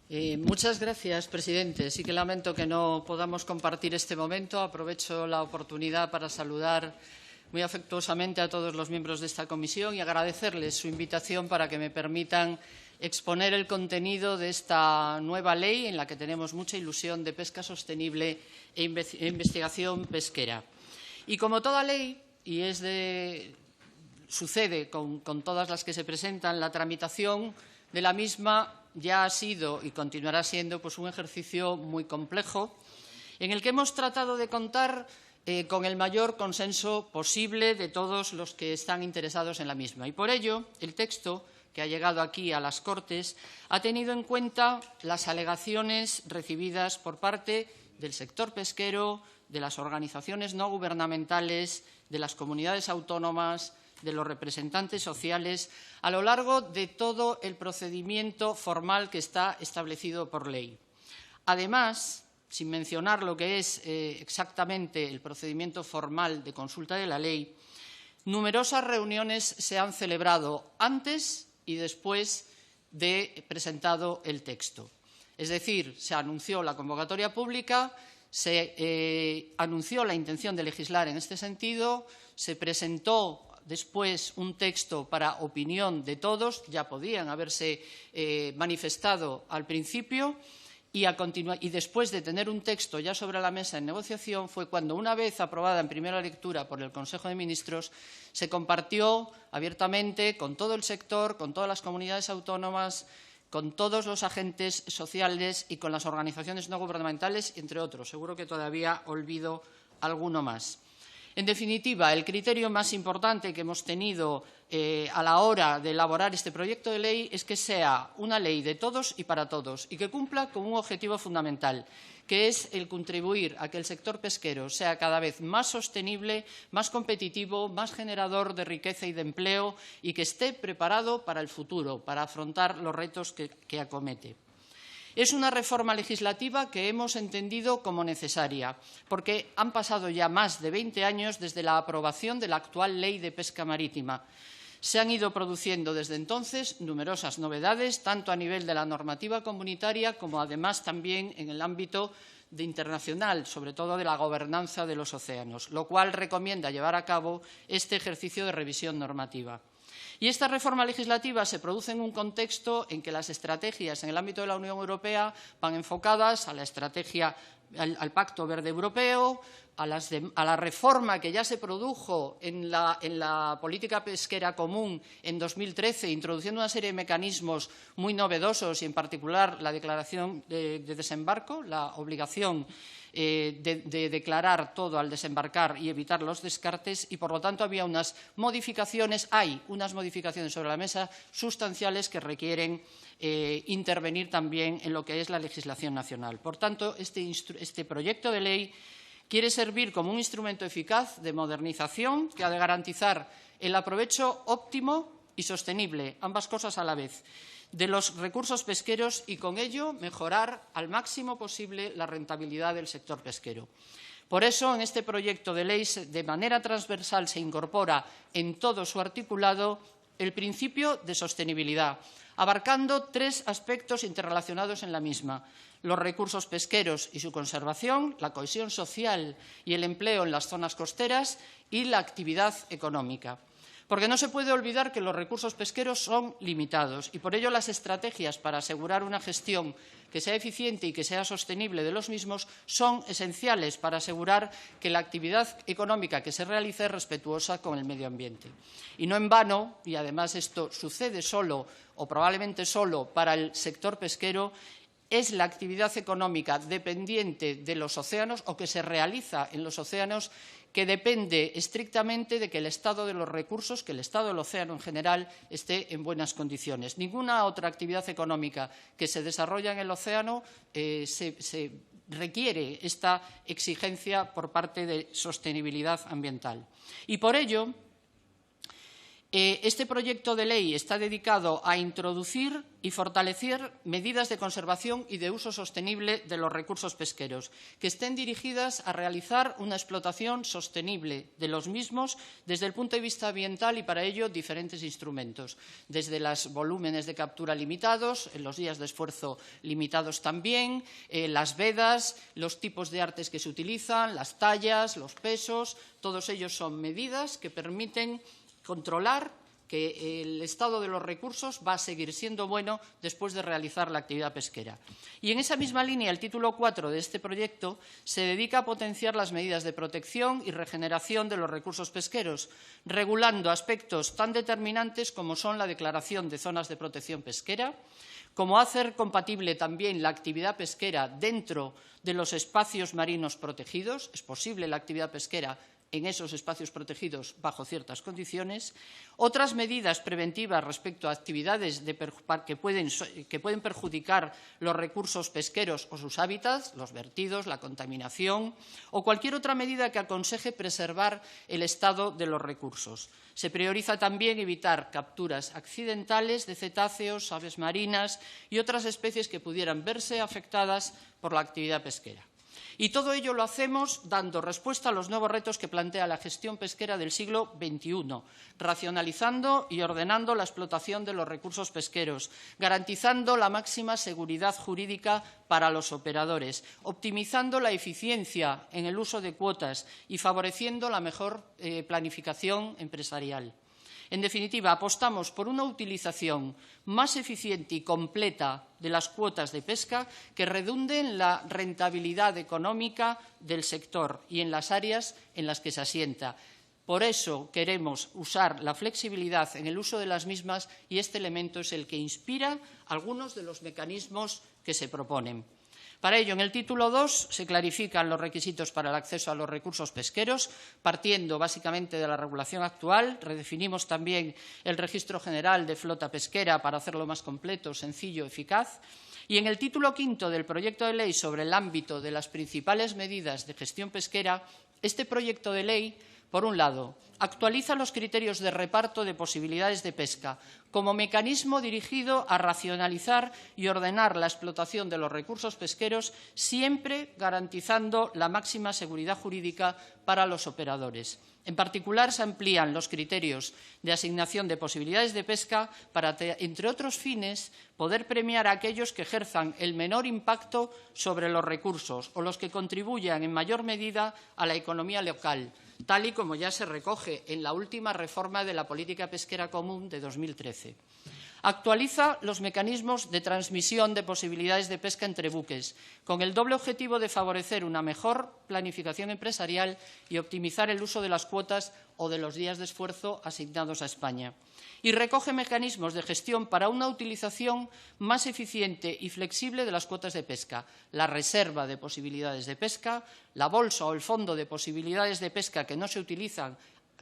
Muchas gracias, presidente. Sí que lamento que no podamos compartir este momento. Aprovecho la oportunidad para saludar muy afectuosamente a todos los miembros de esta comisión y agradecerles su invitación para que me permitan exponer el contenido de esta nueva ley en la que tenemos mucha ilusión de pesca sostenible e investigación pesquera. Y como toda ley, y sucede con todas las que se presentan, la tramitación de la misma ya ha sido y continuará siendo un ejercicio muy complejo en el que hemos tratado de contar con el mayor consenso posible de todos los que están interesados en la misma. Y por ello, el texto que ha llegado aquí a las Cortes ha tenido en cuenta las alegaciones recibidas por parte del sector pesquero, de las organizaciones no gubernamentales, de las comunidades autónomas, de los representantes sociales, a lo largo de todo el procedimiento formal que está establecido por ley. Además, sin mencionar lo que es exactamente el procedimiento formal de consulta de la ley, numerosas reuniones se han celebrado antes y después de presentado el texto. Es decir, se anunció la convocatoria pública, se anunció la intención de legislar en este sentido, se presentó después un texto para opinión de todos, ya podían haberse manifestado al principio, y después de tener un texto ya sobre la mesa en negociación fue cuando, una vez aprobada en primera lectura por el Consejo de Ministros, se compartió abiertamente con todo el sector, con todas las comunidades autónomas, con todos los agentes sociales y con las organizaciones no gubernamentales, entre otros. Seguro que todavía olvido alguno más. En definitiva, el criterio más importante que hemos tenido a la hora de elaborar este proyecto de ley es que sea una ley de todos y para todos y que cumpla con un objetivo fundamental, que es el contribuir a que el sector pesquero sea cada vez más sostenible, más competitivo, más generador de riqueza y de empleo y que esté preparado para el futuro, para afrontar los retos que acomete. Es una reforma legislativa que hemos entendido como necesaria, porque han pasado ya más de 20 años desde la aprobación de la actual Ley de Pesca Marítima. Se han ido produciendo desde entonces numerosas novedades, tanto a nivel de la normativa comunitaria como además también en el ámbito internacional, sobre todo de la gobernanza de los océanos, lo cual recomienda llevar a cabo este ejercicio de revisión normativa. Y esta reforma legislativa se produce en un contexto en que las estrategias en el ámbito de la Unión Europea van enfocadas a la estrategia, al Pacto Verde Europeo, a la reforma que ya se produjo en la política pesquera común en 2013, introduciendo una serie de mecanismos muy novedosos y, en particular, la declaración de desembarco, la obligación de declarar todo al desembarcar y evitar los descartes, y por lo tanto hay unas modificaciones sobre la mesa sustanciales que requieren intervenir también en lo que es la legislación nacional. Por tanto, este proyecto de ley quiere servir como un instrumento eficaz de modernización que ha de garantizar el aprovecho óptimo y sostenible, ambas cosas a la vez, de los recursos pesqueros y, con ello, mejorar al máximo posible la rentabilidad del sector pesquero. Por eso, en este proyecto de ley, de manera transversal, se incorpora en todo su articulado el principio de sostenibilidad, abarcando tres aspectos interrelacionados en la misma: los recursos pesqueros y su conservación, la cohesión social y el empleo en las zonas costeras y la actividad económica. Porque no se puede olvidar que los recursos pesqueros son limitados y, por ello, las estrategias para asegurar una gestión que sea eficiente y que sea sostenible de los mismos son esenciales para asegurar que la actividad económica que se realice es respetuosa con el medio ambiente. Y no en vano, y además esto sucede solo o probablemente solo para el sector pesquero, es la actividad económica dependiente de los océanos o que se realiza en los océanos que depende estrictamente de que el estado de los recursos, que el estado del océano en general esté en buenas condiciones. Ninguna otra actividad económica que se desarrolla en el océano se requiere esta exigencia por parte de sostenibilidad ambiental. Y por ello, Este proyecto de ley está dedicado a introducir y fortalecer medidas de conservación y de uso sostenible de los recursos pesqueros, que estén dirigidas a realizar una explotación sostenible de los mismos desde el punto de vista ambiental y, para ello, diferentes instrumentos, desde los volúmenes de captura limitados, los días de esfuerzo limitados también, las vedas, los tipos de artes que se utilizan, las tallas, los pesos. Todos ellos son medidas que permiten controlar que el estado de los recursos va a seguir siendo bueno después de realizar la actividad pesquera. Y en esa misma línea, el título 4 de este proyecto se dedica a potenciar las medidas de protección y regeneración de los recursos pesqueros, regulando aspectos tan determinantes como son la declaración de zonas de protección pesquera, como hacer compatible también la actividad pesquera dentro de los espacios marinos protegidos. Es posible la actividad pesquera en esos espacios protegidos bajo ciertas condiciones, otras medidas preventivas respecto a actividades que pueden perjudicar los recursos pesqueros o sus hábitats, los vertidos, la contaminación, o cualquier otra medida que aconseje preservar el estado de los recursos. Se prioriza también evitar capturas accidentales de cetáceos, aves marinas y otras especies que pudieran verse afectadas por la actividad pesquera. Y todo ello lo hacemos dando respuesta a los nuevos retos que plantea la gestión pesquera del siglo XXI, racionalizando y ordenando la explotación de los recursos pesqueros, garantizando la máxima seguridad jurídica para los operadores, optimizando la eficiencia en el uso de cuotas y favoreciendo la mejor planificación empresarial. En definitiva, apostamos por una utilización más eficiente y completa de las cuotas de pesca que redunde en la rentabilidad económica del sector y en las áreas en las que se asienta. Por eso queremos usar la flexibilidad en el uso de las mismas y este elemento es el que inspira algunos de los mecanismos que se proponen. Para ello, en el título 2 se clarifican los requisitos para el acceso a los recursos pesqueros, partiendo básicamente de la regulación actual. Redefinimos también el Registro General de Flota Pesquera para hacerlo más completo, sencillo, eficaz. Y en el título 5 del proyecto de ley sobre el ámbito de las principales medidas de gestión pesquera, este proyecto de ley, por un lado, actualiza los criterios de reparto de posibilidades de pesca como mecanismo dirigido a racionalizar y ordenar la explotación de los recursos pesqueros, siempre garantizando la máxima seguridad jurídica para los operadores. En particular, se amplían los criterios de asignación de posibilidades de pesca para, entre otros fines, poder premiar a aquellos que ejerzan el menor impacto sobre los recursos o los que contribuyan en mayor medida a la economía local, tal y como ya se recoge en la última reforma de la Política Pesquera Común de 2013. Actualiza los mecanismos de transmisión de posibilidades de pesca entre buques, con el doble objetivo de favorecer una mejor planificación empresarial y optimizar el uso de las cuotas o de los días de esfuerzo asignados a España. Y recoge mecanismos de gestión para una utilización más eficiente y flexible de las cuotas de pesca, la reserva de posibilidades de pesca, la bolsa o el fondo de posibilidades de pesca que no se utilizan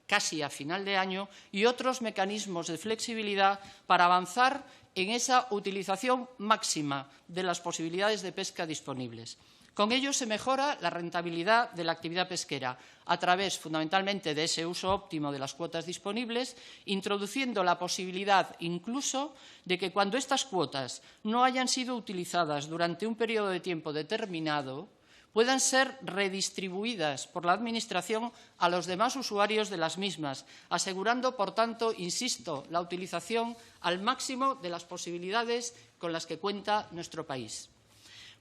casi a final de año y otros mecanismos de flexibilidad para avanzar en esa utilización máxima de las posibilidades de pesca disponibles. Con ello se mejora la rentabilidad de la actividad pesquera a través, fundamentalmente, de ese uso óptimo de las cuotas disponibles, introduciendo la posibilidad incluso de que cuando estas cuotas no hayan sido utilizadas durante un periodo de tiempo determinado, puedan ser redistribuidas por la Administración a los demás usuarios de las mismas, asegurando, por tanto, insisto, la utilización al máximo de las posibilidades con las que cuenta nuestro país.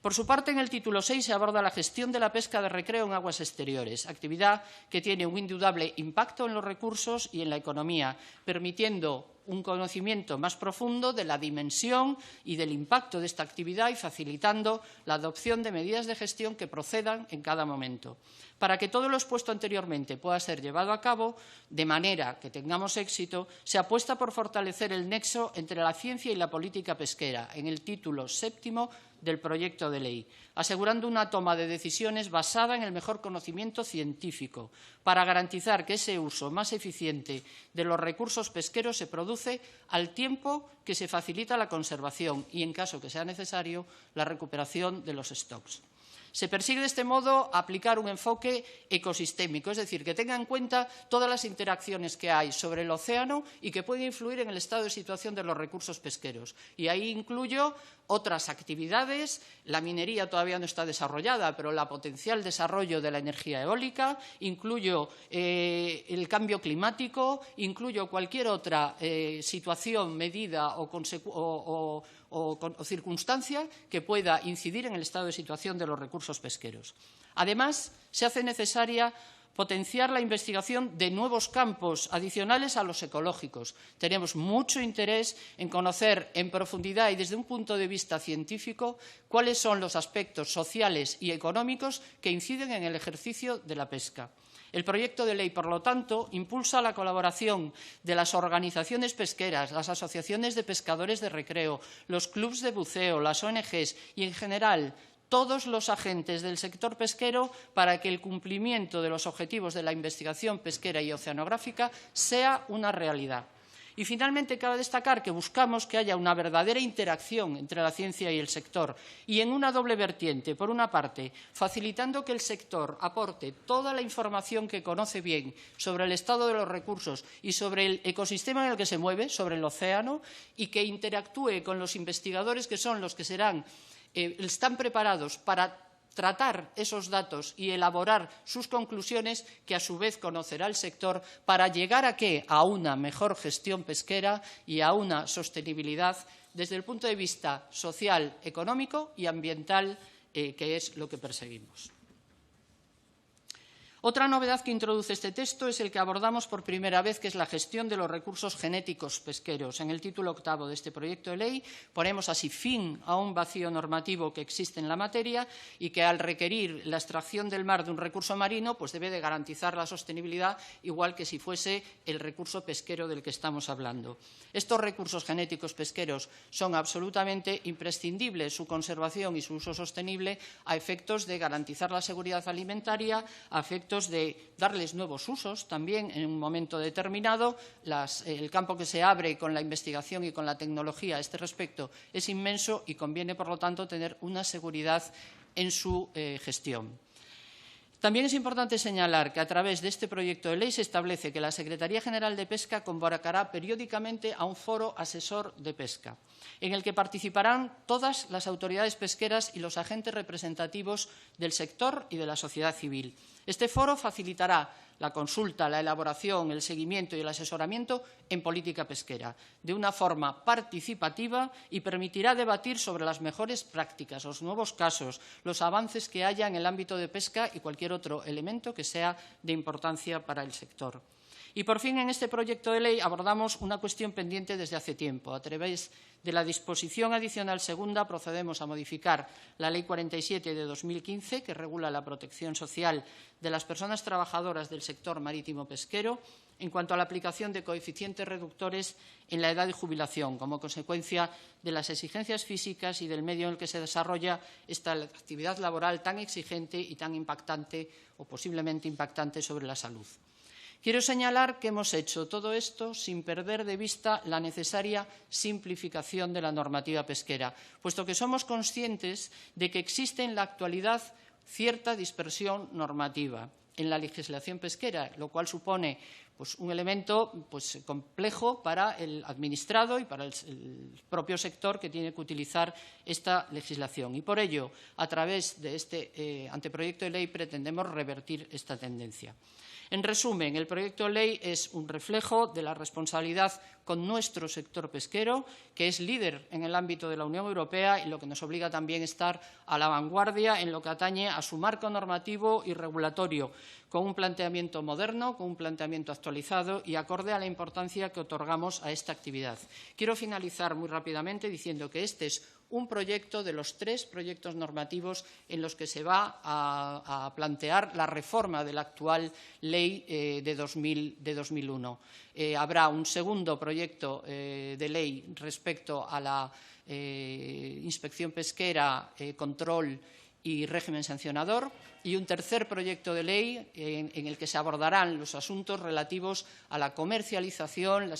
Por su parte, en el título 6 se aborda la gestión de la pesca de recreo en aguas exteriores, actividad que tiene un indudable impacto en los recursos y en la economía, permitiendo un conocimiento más profundo de la dimensión y del impacto de esta actividad y facilitando la adopción de medidas de gestión que procedan en cada momento. Para que todo lo expuesto anteriormente pueda ser llevado a cabo de manera que tengamos éxito, se apuesta por fortalecer el nexo entre la ciencia y la política pesquera en el título 7 del proyecto de ley, asegurando una toma de decisiones basada en el mejor conocimiento científico para garantizar que ese uso más eficiente de los recursos pesqueros se produce al tiempo que se facilita la conservación y, en caso que sea necesario, la recuperación de los stocks. Se persigue de este modo aplicar un enfoque ecosistémico, es decir, que tenga en cuenta todas las interacciones que hay sobre el océano y que pueden influir en el estado de situación de los recursos pesqueros. Y ahí incluyo otras actividades. La minería todavía no está desarrollada, pero el potencial desarrollo de la energía eólica, incluyo el cambio climático, incluyo cualquier otra situación, medida o circunstancia que pueda incidir en el estado de situación de los recursos pesqueros. Además, se hace necesaria potenciar la investigación de nuevos campos adicionales a los ecológicos. Tenemos mucho interés en conocer en profundidad y desde un punto de vista científico cuáles son los aspectos sociales y económicos que inciden en el ejercicio de la pesca. El proyecto de ley, por lo tanto, impulsa la colaboración de las organizaciones pesqueras, las asociaciones de pescadores de recreo, los clubs de buceo, las ONGs y, en general, todos los agentes del sector pesquero para que el cumplimiento de los objetivos de la investigación pesquera y oceanográfica sea una realidad. Y, finalmente, cabe destacar que buscamos que haya una verdadera interacción entre la ciencia y el sector y en una doble vertiente. Por una parte, facilitando que el sector aporte toda la información que conoce bien sobre el estado de los recursos y sobre el ecosistema en el que se mueve, sobre el océano, y que interactúe con los investigadores que son los que están preparados para tratar esos datos y elaborar sus conclusiones, que a su vez conocerá el sector, para llegar ¿a qué? A una mejor gestión pesquera y a una sostenibilidad desde el punto de vista social, económico y ambiental, que es lo que perseguimos. Otra novedad que introduce este texto es el que abordamos por primera vez, que es la gestión de los recursos genéticos pesqueros. En el título 8 de este proyecto de ley ponemos así fin a un vacío normativo que existe en la materia y que, al requerir la extracción del mar de un recurso marino, pues debe de garantizar la sostenibilidad, igual que si fuese el recurso pesquero del que estamos hablando. Estos recursos genéticos pesqueros son absolutamente imprescindibles, su conservación y su uso sostenible, a efectos de garantizar la seguridad alimentaria, a efectos de darles nuevos usos también en un momento determinado. El campo que se abre con la investigación y con la tecnología a este respecto es inmenso y conviene, por lo tanto, tener una seguridad en su gestión. También es importante señalar que, a través de este proyecto de ley, se establece que la Secretaría General de Pesca convocará periódicamente a un foro asesor de pesca, en el que participarán todas las autoridades pesqueras y los agentes representativos del sector y de la sociedad civil. Este foro facilitará la consulta, la elaboración, el seguimiento y el asesoramiento en política pesquera de una forma participativa y permitirá debatir sobre las mejores prácticas, los nuevos casos, los avances que haya en el ámbito de pesca y cualquier otro elemento que sea de importancia para el sector. Y, por fin, en este proyecto de ley abordamos una cuestión pendiente desde hace tiempo. A través de la disposición adicional segunda procedemos a modificar la Ley 47 de 2015, que regula la protección social de las personas trabajadoras del sector marítimo pesquero, en cuanto a la aplicación de coeficientes reductores en la edad de jubilación, como consecuencia de las exigencias físicas y del medio en el que se desarrolla esta actividad laboral tan exigente y tan impactante, o posiblemente impactante, sobre la salud. Quiero señalar que hemos hecho todo esto sin perder de vista la necesaria simplificación de la normativa pesquera, puesto que somos conscientes de que existe en la actualidad cierta dispersión normativa en la legislación pesquera, lo cual supone un elemento complejo para el administrado y para el propio sector que tiene que utilizar esta legislación. Y, por ello, a través de este anteproyecto de ley pretendemos revertir esta tendencia. En resumen, el proyecto de ley es un reflejo de la responsabilidad con nuestro sector pesquero, que es líder en el ámbito de la Unión Europea, y lo que nos obliga también a estar a la vanguardia en lo que atañe a su marco normativo y regulatorio, con un planteamiento moderno, con un planteamiento actualizado y acorde a la importancia que otorgamos a esta actividad. Quiero finalizar muy rápidamente diciendo que este es un proyecto de los 3 proyectos normativos en los que se va a plantear la reforma de la actual ley de 2001. Habrá un segundo proyecto de ley respecto a la inspección pesquera, control y régimen sancionador, y un tercer proyecto de ley en el que se abordarán los asuntos relativos a la comercialización,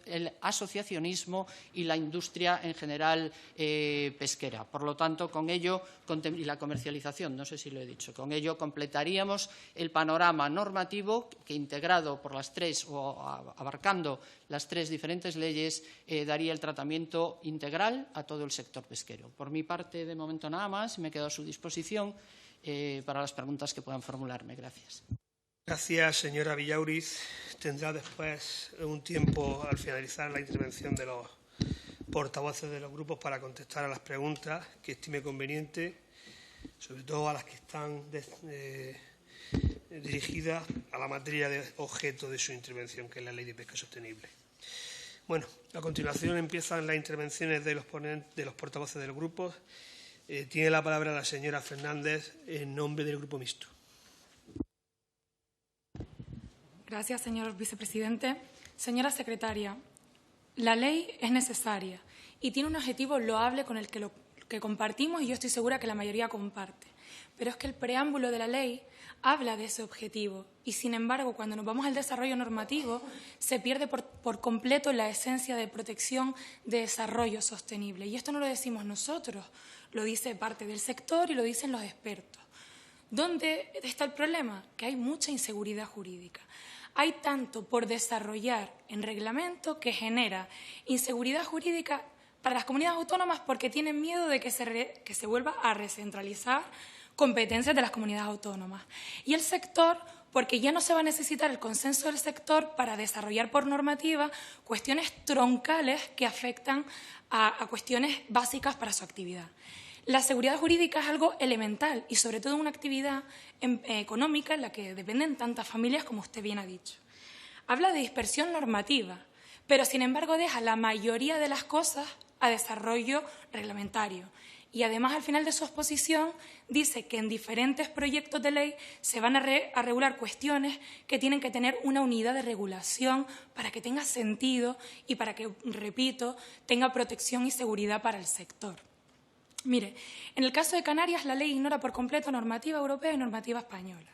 el asociacionismo y la industria en general pesquera. Por lo tanto, con ello, y la comercialización, no sé si lo he dicho, con ello completaríamos el panorama normativo que, integrado por las tres o abarcando las tres diferentes leyes, daría el tratamiento integral a todo el sector pesquero. Por mi parte, de momento nada más, me quedo a su disposición para las preguntas que puedan formularme. Gracias. Gracias, señora Villauriz. Tendrá después un tiempo, al finalizar la intervención de los portavoces de los grupos, para contestar a las preguntas que estime conveniente, sobre todo a las que están dirigidas a la materia de objeto de su intervención, que es la Ley de Pesca Sostenible. Bueno, a continuación empiezan las intervenciones de los portavoces de los grupos. Tiene la palabra la señora Fernández en nombre del Grupo Mixto. Gracias, señor vicepresidente. Señora secretaria, la ley es necesaria y tiene un objetivo loable con el que compartimos, y yo estoy segura que la mayoría comparte. Pero es que el preámbulo de la ley habla de ese objetivo y, sin embargo, cuando nos vamos al desarrollo normativo, se pierde por completo la esencia de protección de desarrollo sostenible. Y esto no lo decimos nosotros, lo dice parte del sector y lo dicen los expertos. ¿Dónde está el problema? Que hay mucha inseguridad jurídica. Hay tanto por desarrollar en reglamento que genera inseguridad jurídica para las comunidades autónomas porque tienen miedo de que se vuelva a recentralizar competencias de las comunidades autónomas. Y el sector, porque ya no se va a necesitar el consenso del sector para desarrollar por normativa cuestiones troncales que afectan a cuestiones básicas para su actividad. La seguridad jurídica es algo elemental y, sobre todo, una actividad económica en la que dependen tantas familias, como usted bien ha dicho. Habla de dispersión normativa, pero, sin embargo, deja la mayoría de las cosas a desarrollo reglamentario. Y, además, al final de su exposición, dice que en diferentes proyectos de ley se van a regular cuestiones que tienen que tener una unidad de regulación para que tenga sentido y para que, repito, tenga protección y seguridad para el sector. Mire, en el caso de Canarias, la ley ignora por completo normativa europea y normativa española.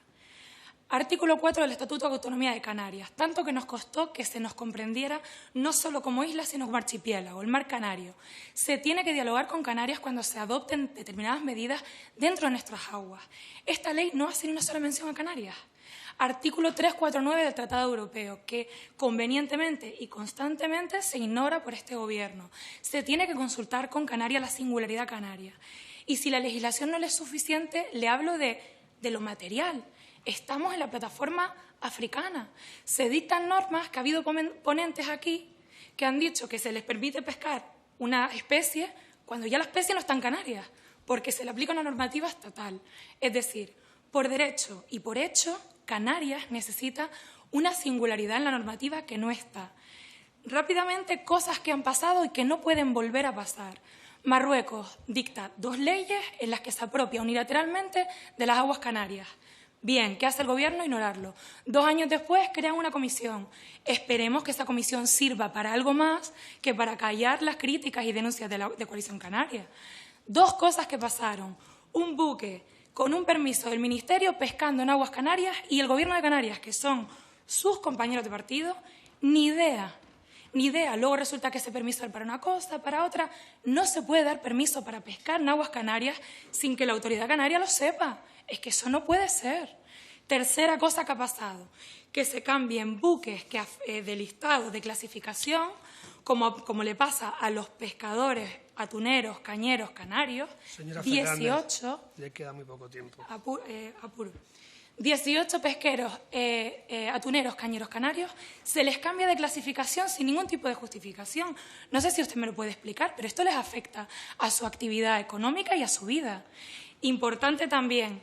Artículo 4 del Estatuto de Autonomía de Canarias, tanto que nos costó que se nos comprendiera no solo como isla, sino como archipiélago, el mar Canario. Se tiene que dialogar con Canarias cuando se adopten determinadas medidas dentro de nuestras aguas. Esta ley no hace ni una sola mención a Canarias. Artículo 349 del Tratado Europeo, que convenientemente y constantemente se ignora por este Gobierno. Se tiene que consultar con Canarias la singularidad canaria. Y si la legislación no le es suficiente, le hablo de lo material. Estamos en la plataforma africana. Se dictan normas, que ha habido ponentes aquí que han dicho que se les permite pescar una especie cuando ya la especie no está en Canarias, porque se le aplica una normativa estatal. Es decir, por derecho y por hecho, Canarias necesita una singularidad en la normativa que no está. Rápidamente, cosas que han pasado y que no pueden volver a pasar. Marruecos dicta 2 leyes en las que se apropia unilateralmente de las aguas canarias. Bien, ¿qué hace el Gobierno? Ignorarlo. 2 años después crean una comisión. Esperemos que esa comisión sirva para algo más que para callar las críticas y denuncias de Coalición Canaria. 2 cosas que pasaron. Un buque con un permiso del Ministerio pescando en aguas canarias y el Gobierno de Canarias, que son sus compañeros de partido, ni idea. Luego resulta que ese permiso es para una cosa, para otra. No se puede dar permiso para pescar en aguas canarias sin que la autoridad canaria lo sepa. Es que eso no puede ser. Tercera cosa que ha pasado, que se cambien buques de listado de clasificación, como le pasa a los pescadores, atuneros, cañeros, canarios. Señora 18. Fernández, le queda muy poco tiempo. Apuro. 18 pesqueros, atuneros, cañeros, canarios, se les cambia de clasificación sin ningún tipo de justificación. No sé si usted me lo puede explicar, pero esto les afecta a su actividad económica y a su vida. Importante también,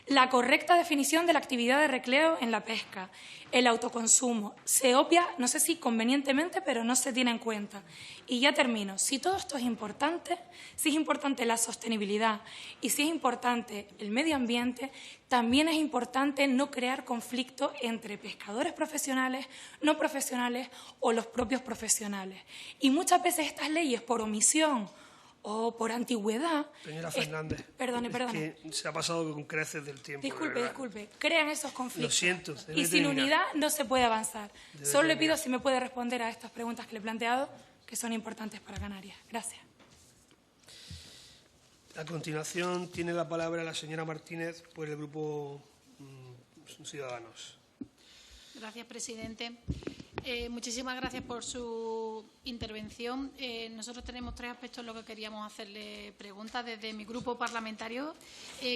la correcta definición de la actividad de recreo en la pesca, el autoconsumo. Se obvia, no sé si convenientemente, pero no se tiene en cuenta. Y ya termino. Si todo esto es importante, si es importante la sostenibilidad y si es importante el medio ambiente, también es importante no crear conflicto entre pescadores profesionales, no profesionales o los propios profesionales. Y muchas veces estas leyes, por omisión o por antigüedad... Señora Fernández, Perdone. es que se ha pasado con creces del tiempo. Disculpe. Crean esos conflictos. Lo siento. Y sin unidad no se puede avanzar. Solo le pido si me puede responder a estas preguntas que le he planteado, que son importantes para Canarias. Gracias. A continuación, tiene la palabra la señora Martínez por el Grupo Ciudadanos. Gracias, presidente. Muchísimas gracias por su intervención. Nosotros tenemos 3 aspectos en los que queríamos hacerle preguntas. Desde mi grupo parlamentario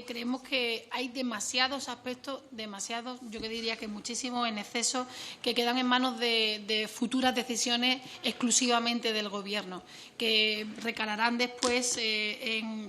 creemos que hay demasiados aspectos, yo que diría que muchísimos en exceso, que quedan en manos de futuras decisiones exclusivamente del Gobierno, que recalarán después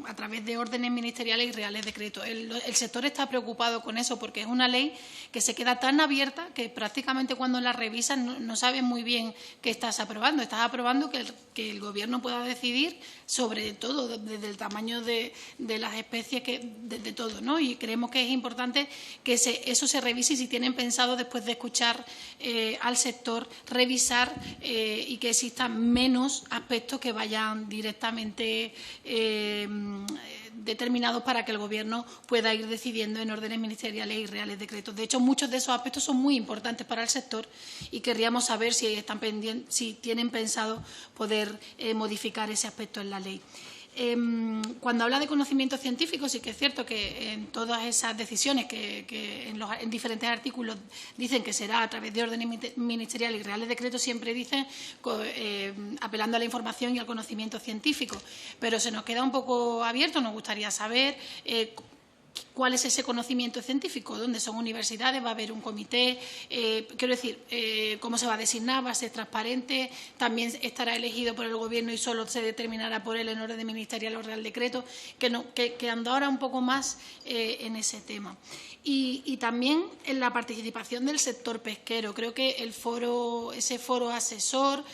a través de órdenes ministeriales y reales decretos. El sector está preocupado con eso porque es una ley que se queda tan abierta que prácticamente cuando la revisan no saben muy bien qué estás aprobando. Estás aprobando que el Gobierno pueda decidir sobre todo, desde el tamaño de las especies, de todo, ¿no? Y creemos que es importante que eso se revise y si tienen pensado, después de escuchar al sector, revisar y que existan menos aspectos que vayan directamente determinados para que el Gobierno pueda ir decidiendo en órdenes ministeriales y reales decretos. De hecho, muchos de esos aspectos son muy importantes para el sector y querríamos saber si tienen pensado poder modificar ese aspecto en la ley. Cuando habla de conocimiento científico, sí que es cierto que en todas esas decisiones que en diferentes artículos dicen que será a través de órdenes ministeriales y reales decretos, siempre dicen apelando a la información y al conocimiento científico. Pero se nos queda un poco abierto, nos gustaría saber ¿cuál es ese conocimiento científico? ¿Dónde son universidades? ¿Va a haber un comité? Quiero decir, ¿cómo se va a designar? ¿Va a ser transparente? ¿También estará elegido por el Gobierno y solo se determinará por él en orden ministerial o real decreto? Que anda ahora un poco más en ese tema. Y también en la participación del sector pesquero. Creo que ese foro asesor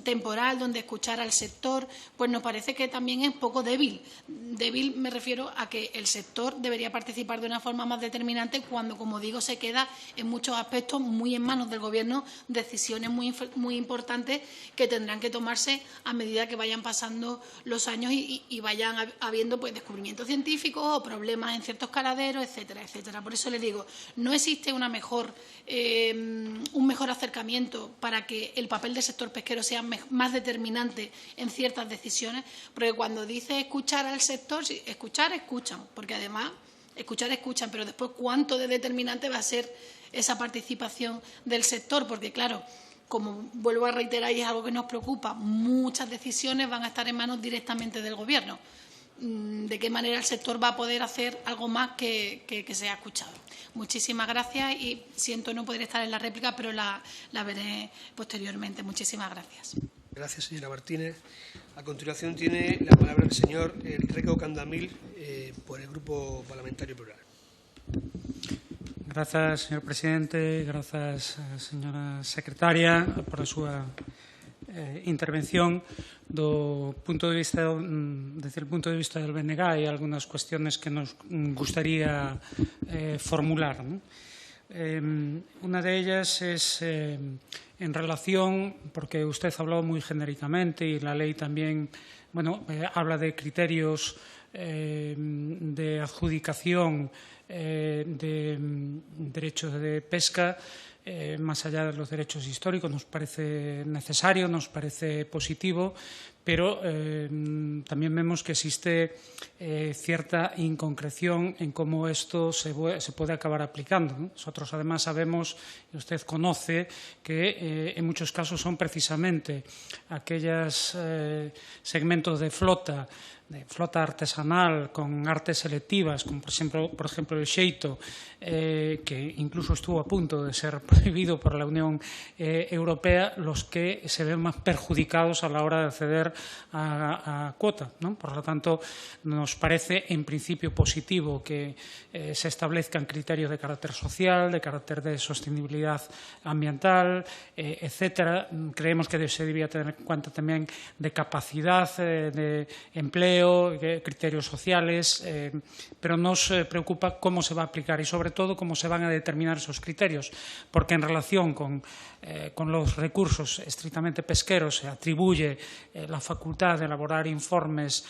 temporal donde escuchar al sector, pues nos parece que también es poco débil. Débil me refiero a que el sector debería participar de una forma más determinante cuando, como digo, se queda en muchos aspectos muy en manos del Gobierno decisiones muy importantes que tendrán que tomarse a medida que vayan pasando los años y vayan habiendo pues descubrimientos científicos o problemas en ciertos caladeros, etcétera, etcétera. Por eso les digo, no existe un mejor acercamiento para que el papel del sector pesquero sea más determinante en ciertas decisiones, porque cuando dice escuchar al sector, sí, escuchan, porque además escuchan, pero después cuánto de determinante va a ser esa participación del sector, porque claro, como vuelvo a reiterar y es algo que nos preocupa, muchas decisiones van a estar en manos directamente del Gobierno. ¿De qué manera el sector va a poder hacer algo más que sea escuchado? Muchísimas gracias y siento no poder estar en la réplica, pero la veré posteriormente. Muchísimas gracias. Gracias, señora Martínez. A continuación tiene la palabra el señor Enrique Candamil por el Grupo Parlamentario Plural. Grazas, señor presidente. Grazas, señora secretaria, por a súa intervención. Desde el punto de vista del BNG hay algunas cuestiones que nos gustaría formular, ¿no? Una de ellas es en relación, porque usted ha hablado muy genéricamente y la ley también habla de criterios de adjudicación de derechos de pesca, más allá de los derechos históricos. Nos parece necesario, nos parece positivo, pero también vemos que existe cierta inconcreción en cómo esto se puede acabar aplicando, ¿no? Nosotros además sabemos, y usted conoce, que en muchos casos son precisamente aquellos segmentos de flota artesanal con artes selectivas, como por ejemplo el xeito, que incluso estuvo a punto de ser prohibido por la Unión Europea, los que se ven más perjudicados a la hora de acceder a cuota, ¿no? Por lo tanto, nos parece en principio positivo que se establezcan criterios de carácter social, de carácter de sostenibilidad ambiental, etcétera. Creemos que se debía tener en cuenta también de capacidad de empleo, criterios sociales, pero nos preocupa cómo se va a aplicar y sobre todo cómo se van a determinar esos criterios, porque en relación con los recursos estrictamente pesqueros se atribuye la facultad de elaborar informes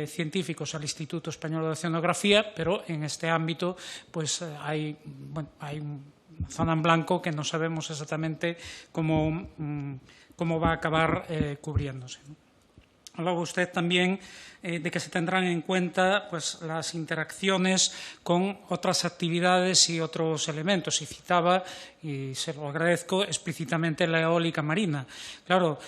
científicos al Instituto Español de Oceanografía, pero en este ámbito pues hay una zona en blanco que no sabemos exactamente cómo va a acabar cubriéndose, ¿no? Hablaba usted también de que se tendrán en cuenta pues, las interacciones con otras actividades y otros elementos. Y citaba, y se lo agradezco, explícitamente la eólica marina. Claro,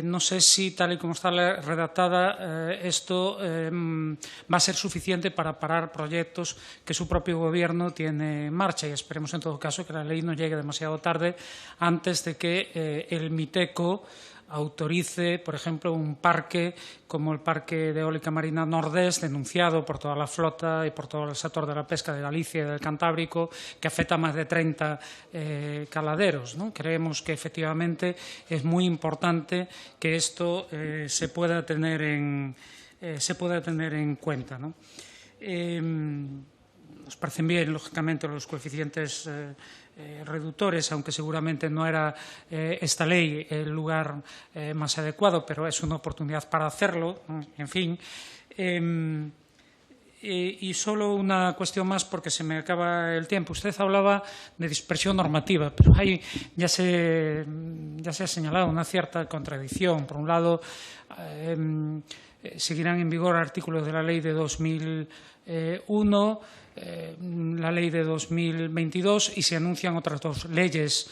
no sé si, tal y como está redactada, esto va a ser suficiente para parar proyectos que su propio Gobierno tiene en marcha. Y esperemos, en todo caso, que la ley no llegue demasiado tarde antes de que el MITECO autorice, por ejemplo, un parque como el Parque de Eólica Marina Nordés, denunciado por toda la flota y por todo el sector de la pesca de Galicia y del Cantábrico, que afecta a más de 30 caladeros, ¿no? Creemos que efectivamente es muy importante que esto se pueda tener en cuenta, ¿no? Nos parecen bien, lógicamente, los coeficientes reductores, aunque seguramente no era esta ley el lugar más adecuado, pero es una oportunidad para hacerlo, en fin. Y solo una cuestión más, porque se me acaba el tiempo. Usted hablaba de dispersión normativa, pero ahí ya se ha señalado una cierta contradicción. Por un lado, seguirán en vigor artículos de la ley de 2001, la ley de 2022 y se anuncian otras dos leyes.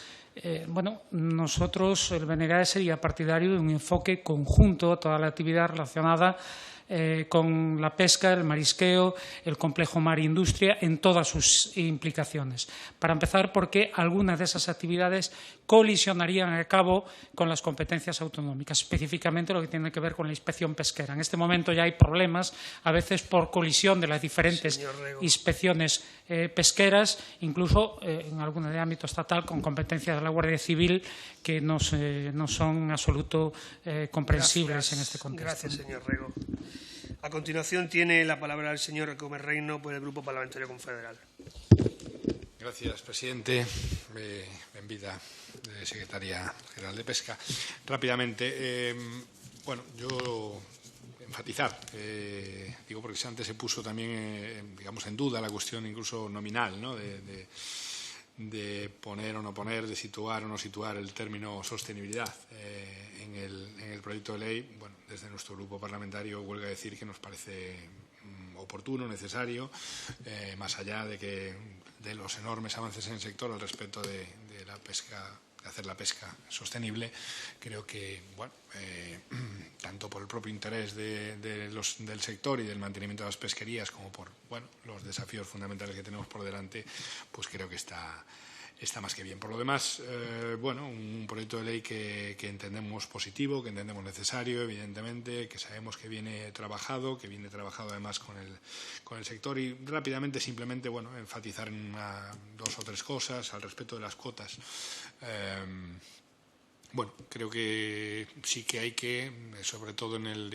Nosotros, el BNG, sería partidario de un enfoque conjunto a toda la actividad relacionada con la pesca, el marisqueo, el complejo mar-industria en todas sus implicaciones. Para empezar, porque algunas de esas actividades colisionarían a cabo con las competencias autonómicas, específicamente lo que tiene que ver con la inspección pesquera. En este momento ya hay problemas, a veces por colisión de las diferentes inspecciones pesqueras, incluso en algunas de ámbito estatal, con competencias de la Guardia Civil que no son en absoluto comprensibles en este contexto. Gracias, señor Rego. A continuación tiene la palabra el señor Gómez Reino por el Grupo Parlamentario Confederal. Gracias, presidente. Benvida, secretaria general de Pesca. Rápidamente, yo enfatizar, digo porque antes se puso también, en duda la cuestión incluso nominal, ¿no? de poner o no poner, de situar o no situar el término sostenibilidad en el proyecto de ley. Bueno, desde nuestro grupo parlamentario huelga a decir que nos parece oportuno, necesario, más allá de los enormes avances en el sector al respecto de la pesca, de hacer la pesca sostenible. Creo que, tanto por el propio interés del sector y del mantenimiento de las pesquerías como por los desafíos fundamentales que tenemos por delante, pues creo que está más que bien. Por lo demás, un proyecto de ley que entendemos positivo, que entendemos necesario, evidentemente, que sabemos que viene trabajado además con el sector. Y rápidamente, simplemente, enfatizar en dos o tres cosas al respecto de las cuotas. Creo que sí que hay que, sobre todo en el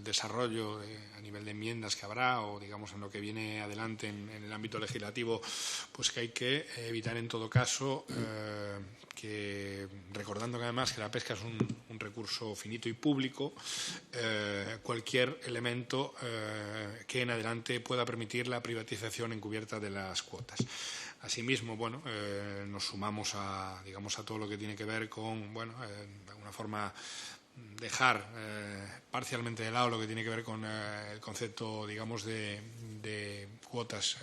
desarrollo a nivel de enmiendas que habrá o en lo que viene adelante en el ámbito legislativo, pues que hay que evitar en todo caso que, recordando que además que la pesca es un recurso finito y público, cualquier elemento que en adelante pueda permitir la privatización encubierta de las cuotas. Asimismo, nos sumamos a todo lo que tiene que ver con, de alguna forma, dejar parcialmente de lado lo que tiene que ver con el concepto, de cuotas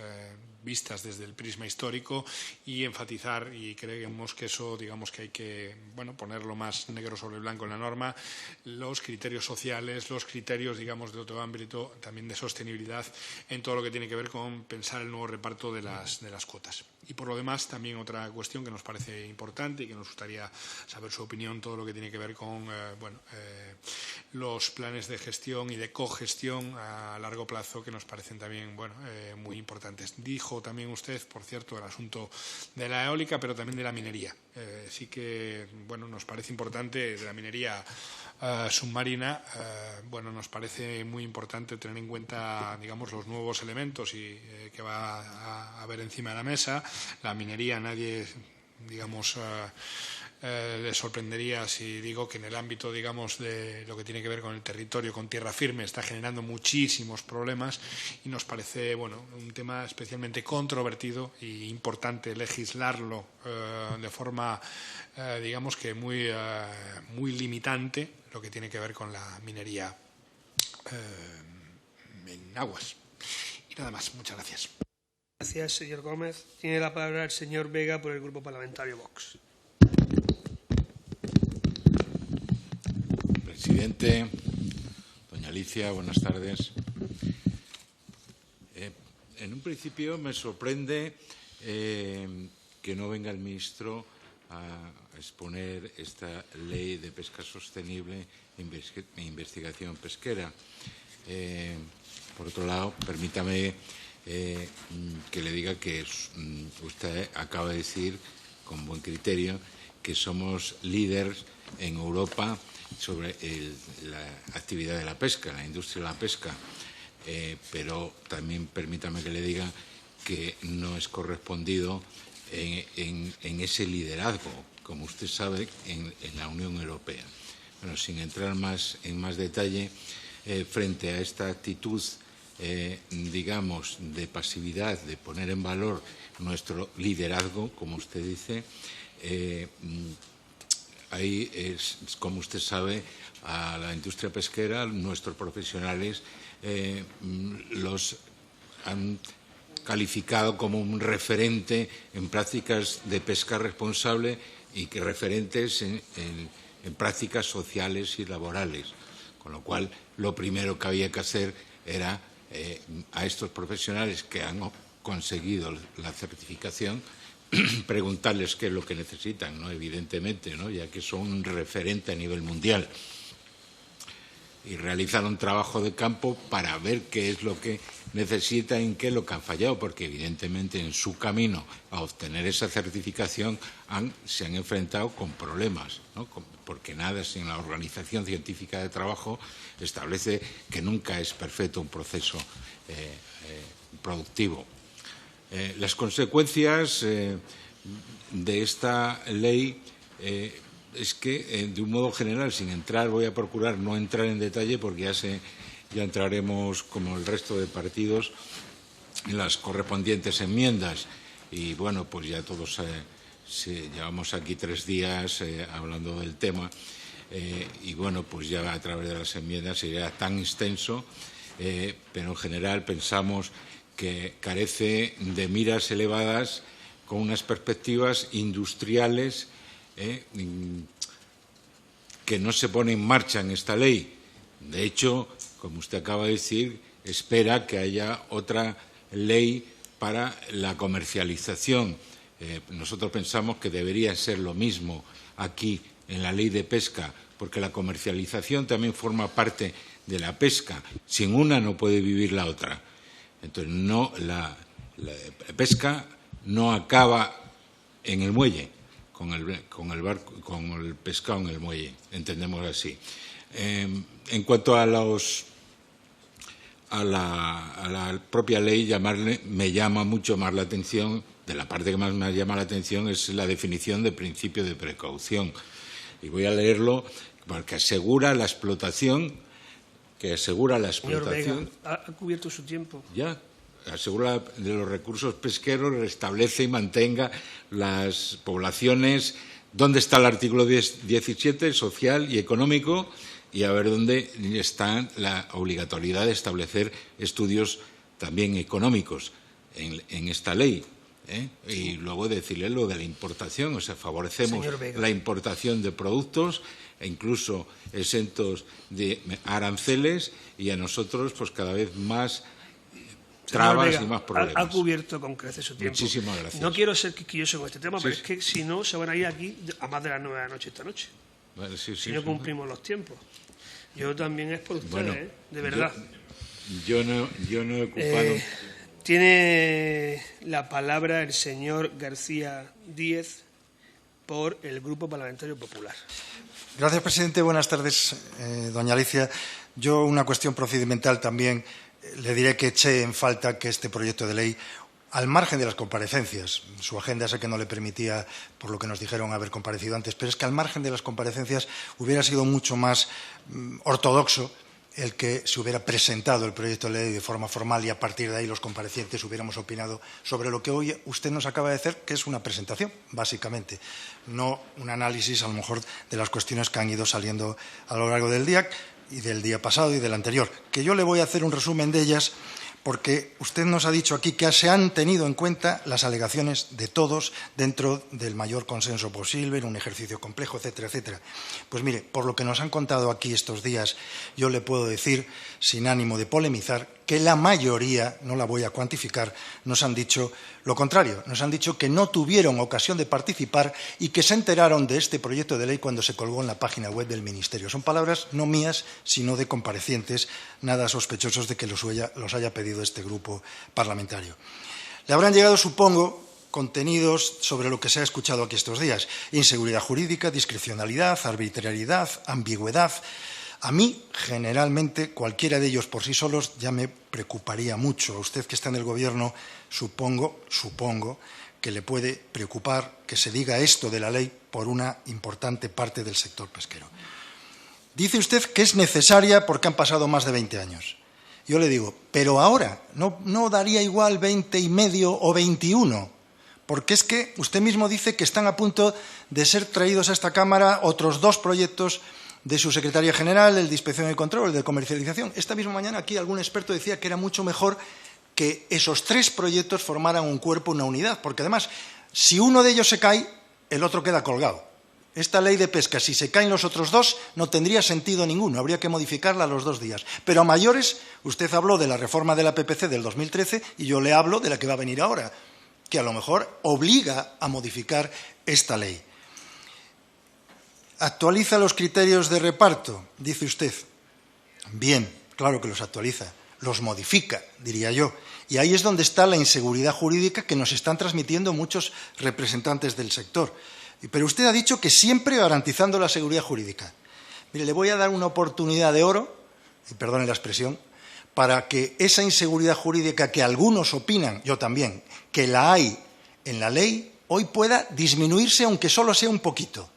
vistas desde el prisma histórico y enfatizar, y creemos que eso, que hay que, ponerlo más negro sobre blanco en la norma, los criterios sociales, los criterios, de otro ámbito, también de sostenibilidad en todo lo que tiene que ver con pensar el nuevo reparto de las cuotas. Y por lo demás, también otra cuestión que nos parece importante y que nos gustaría saber su opinión, todo lo que tiene que ver con los planes de gestión y de cogestión a largo plazo, que nos parecen también muy importantes. Dijo también usted, por cierto, el asunto de la eólica, pero también de la minería. Sí que nos parece importante de la minería submarina. Nos parece muy importante tener en cuenta, los nuevos elementos y que va a haber encima de la mesa. La minería, nadie, les sorprendería si digo que en el ámbito, digamos, de lo que tiene que ver con el territorio, con tierra firme, está generando muchísimos problemas y nos parece, bueno, un tema especialmente controvertido e importante legislarlo de forma, digamos que muy limitante, lo que tiene que ver con la minería en aguas. Y nada más, muchas gracias. Gracias, señor Gómez. Tiene la palabra el señor Vega por el Grupo Parlamentario Vox. Presidente, doña Alicia, buenas tardes. En un principio me sorprende que no venga el ministro a exponer esta ley de pesca sostenible e investigación pesquera. Por otro lado, permítame que le diga que usted acaba de decir, con buen criterio, que somos líderes en Europa sobre la actividad de la pesca, la industria de la pesca. Pero también permítame que le diga que no es correspondido en ese liderazgo, como usted sabe, en la Unión Europea. Bueno, sin entrar en más detalle, frente a esta actitud, digamos, de pasividad, de poner en valor nuestro liderazgo, como usted dice, ahí es, como usted sabe, a la industria pesquera, nuestros profesionales los han calificado como un referente en prácticas de pesca responsable y que referentes en prácticas sociales y laborales. Con lo cual, lo primero que había que hacer era a estos profesionales que han conseguido la certificación preguntarles qué es lo que necesitan, ¿no? Evidentemente, ¿no? Ya que son un referente a nivel mundial. Y realizar un trabajo de campo para ver qué es lo que necesitan y en qué es lo que han fallado, porque evidentemente en su camino a obtener esa certificación se han enfrentado con problemas, ¿no? Porque nada sin la Organización Científica de Trabajo establece que nunca es perfecto un proceso productivo. Las consecuencias de esta ley es que, de un modo general, sin entrar, voy a procurar no entrar en detalle porque ya entraremos, como el resto de partidos, en las correspondientes enmiendas. Y, bueno, pues ya todos llevamos aquí 3 días hablando del tema y, bueno, pues ya a través de las enmiendas sería tan extenso, pero en general pensamos que carece de miras elevadas con unas perspectivas industriales que no se pone en marcha en esta ley. De hecho, como usted acaba de decir, espera que haya otra ley para la comercialización. Nosotros pensamos que debería ser lo mismo aquí en la ley de pesca, porque la comercialización también forma parte de la pesca. Sin una no puede vivir la otra. Entonces, la pesca no acaba en el muelle, con el barco, con el pescado en el muelle, entendemos así. En cuanto a la propia ley, me llama mucho más la atención, de la parte que más me llama la atención es la definición de principio de precaución. Y voy a leerlo porque asegura la explotación. Señor Vega, ha cubierto su tiempo. Ya. Asegura de los recursos pesqueros, restablece y mantenga las poblaciones. ¿Dónde está el artículo 17, social y económico? Y a ver dónde está la obligatoriedad de establecer estudios también económicos en esta ley. Y luego decirle lo de la importación, o sea, favorecemos la importación de productos, incluso exentos de aranceles, y a nosotros pues cada vez más trabas Vega, y más problemas. Ha cubierto con creces su tiempo. Muchísimas gracias. No quiero ser quisquilloso con este tema, pero es que si no, se van a ir aquí a más de las 9 de la noche esta noche. Vale, si no cumplimos los tiempos. Yo también es por ustedes, de verdad. Yo no he ocupado... Tiene la palabra el señor García Díez por el Grupo Parlamentario Popular. Gracias, presidente. Buenas tardes, doña Alicia. Yo, una cuestión procedimental también, le diré que eché en falta que este proyecto de ley al margen de las comparecencias, su agenda sé que no le permitía, por lo que nos dijeron, haber comparecido antes, pero es que al margen de las comparecencias hubiera sido mucho más ortodoxo el que se hubiera presentado el proyecto de ley de forma formal y a partir de ahí los comparecientes hubiéramos opinado sobre lo que hoy usted nos acaba de hacer, que es una presentación, básicamente, no un análisis a lo mejor de las cuestiones que han ido saliendo a lo largo del día y del día pasado y del anterior, que yo le voy a hacer un resumen de ellas porque usted nos ha dicho aquí que se han tenido en cuenta las alegaciones de todos dentro del mayor consenso posible, en un ejercicio complejo, etcétera, etcétera. Pues mire, por lo que nos han contado aquí estos días, yo le puedo decir, sin ánimo de polemizar, que la mayoría, no la voy a cuantificar, nos han dicho lo contrario. Nos han dicho que no tuvieron ocasión de participar y que se enteraron de este proyecto de ley cuando se colgó en la página web del Ministerio. Son palabras no mías, sino de comparecientes, nada sospechosos de que los haya pedido este grupo parlamentario. Le habrán llegado, supongo, contenidos sobre lo que se ha escuchado aquí estos días. Inseguridad jurídica, discrecionalidad, arbitrariedad, ambigüedad. A mí, generalmente, cualquiera de ellos por sí solos ya me preocuparía mucho. A usted que está en el Gobierno, supongo que le puede preocupar que se diga esto de la ley por una importante parte del sector pesquero. Dice usted que es necesaria porque han pasado más de 20 años. Yo le digo, pero ahora no daría igual 20 y medio o 21, porque es que usted mismo dice que están a punto de ser traídos a esta Cámara otros 2 proyectos de su secretaria general, el de Inspección y Control, el de Comercialización. Esta misma mañana aquí algún experto decía que era mucho mejor que esos 3 proyectos formaran un cuerpo, una unidad, porque además, si uno de ellos se cae, el otro queda colgado. Esta ley de pesca, si se caen los otros 2, no tendría sentido ninguno, habría que modificarla a los 2 días. Pero a mayores, usted habló de la reforma de la PPC del 2013 y yo le hablo de la que va a venir ahora, que a lo mejor obliga a modificar esta ley. ¿Actualiza los criterios de reparto?, dice usted. Bien, claro que los actualiza, los modifica, diría yo. Y ahí es donde está la inseguridad jurídica que nos están transmitiendo muchos representantes del sector. Pero usted ha dicho que siempre garantizando la seguridad jurídica. Mire, le voy a dar una oportunidad de oro, y perdone la expresión, para que esa inseguridad jurídica que algunos opinan, yo también, que la hay en la ley, hoy pueda disminuirse, aunque solo sea un poquito.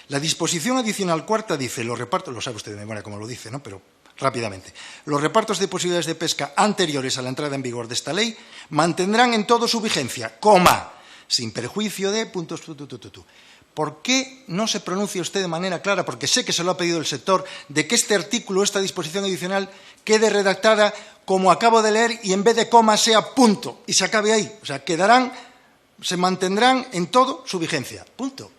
La disposición adicional 4ª dice, los repartos, lo sabe usted de memoria como lo dice, ¿no? Pero rápidamente, los repartos de posibilidades de pesca anteriores a la entrada en vigor de esta ley mantendrán en todo su vigencia, sin perjuicio de puntos. ¿Por qué no se pronuncia usted de manera clara, porque sé que se lo ha pedido el sector, de que este artículo, esta disposición adicional, quede redactada como acabo de leer y en vez de coma sea punto y se acabe ahí? O sea, se mantendrán en todo su vigencia, punto.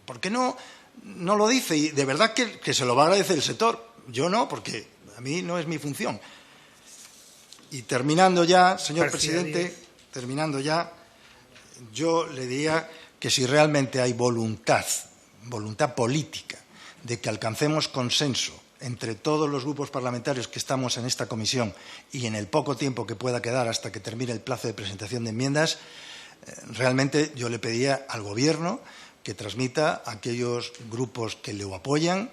¿Por qué no lo dice? Y de verdad que se lo va a agradecer el sector. Yo no, porque a mí no es mi función. Y terminando ya, señor presidente, yo le diría que si realmente hay voluntad política de que alcancemos consenso entre todos los grupos parlamentarios que estamos en esta comisión y en el poco tiempo que pueda quedar hasta que termine el plazo de presentación de enmiendas, realmente yo le pediría al Gobierno que transmita a aquellos grupos que le apoyan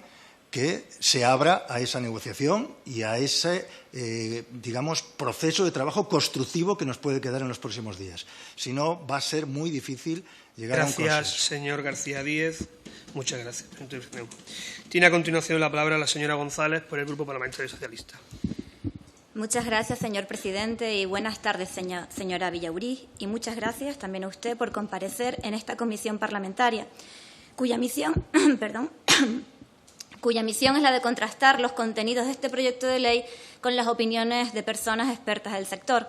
que se abra a esa negociación y a ese, proceso de trabajo constructivo que nos puede quedar en los próximos días. Si no, va a ser muy difícil llegar a un consenso. Gracias, señor García Díez. Muchas gracias. Tiene a continuación la palabra la señora González por el Grupo Parlamentario Socialista. Muchas gracias, señor presidente, y buenas tardes, señora Villaurís. Y muchas gracias también a usted por comparecer en esta comisión parlamentaria, cuya misión es la de contrastar los contenidos de este proyecto de ley con las opiniones de personas expertas del sector.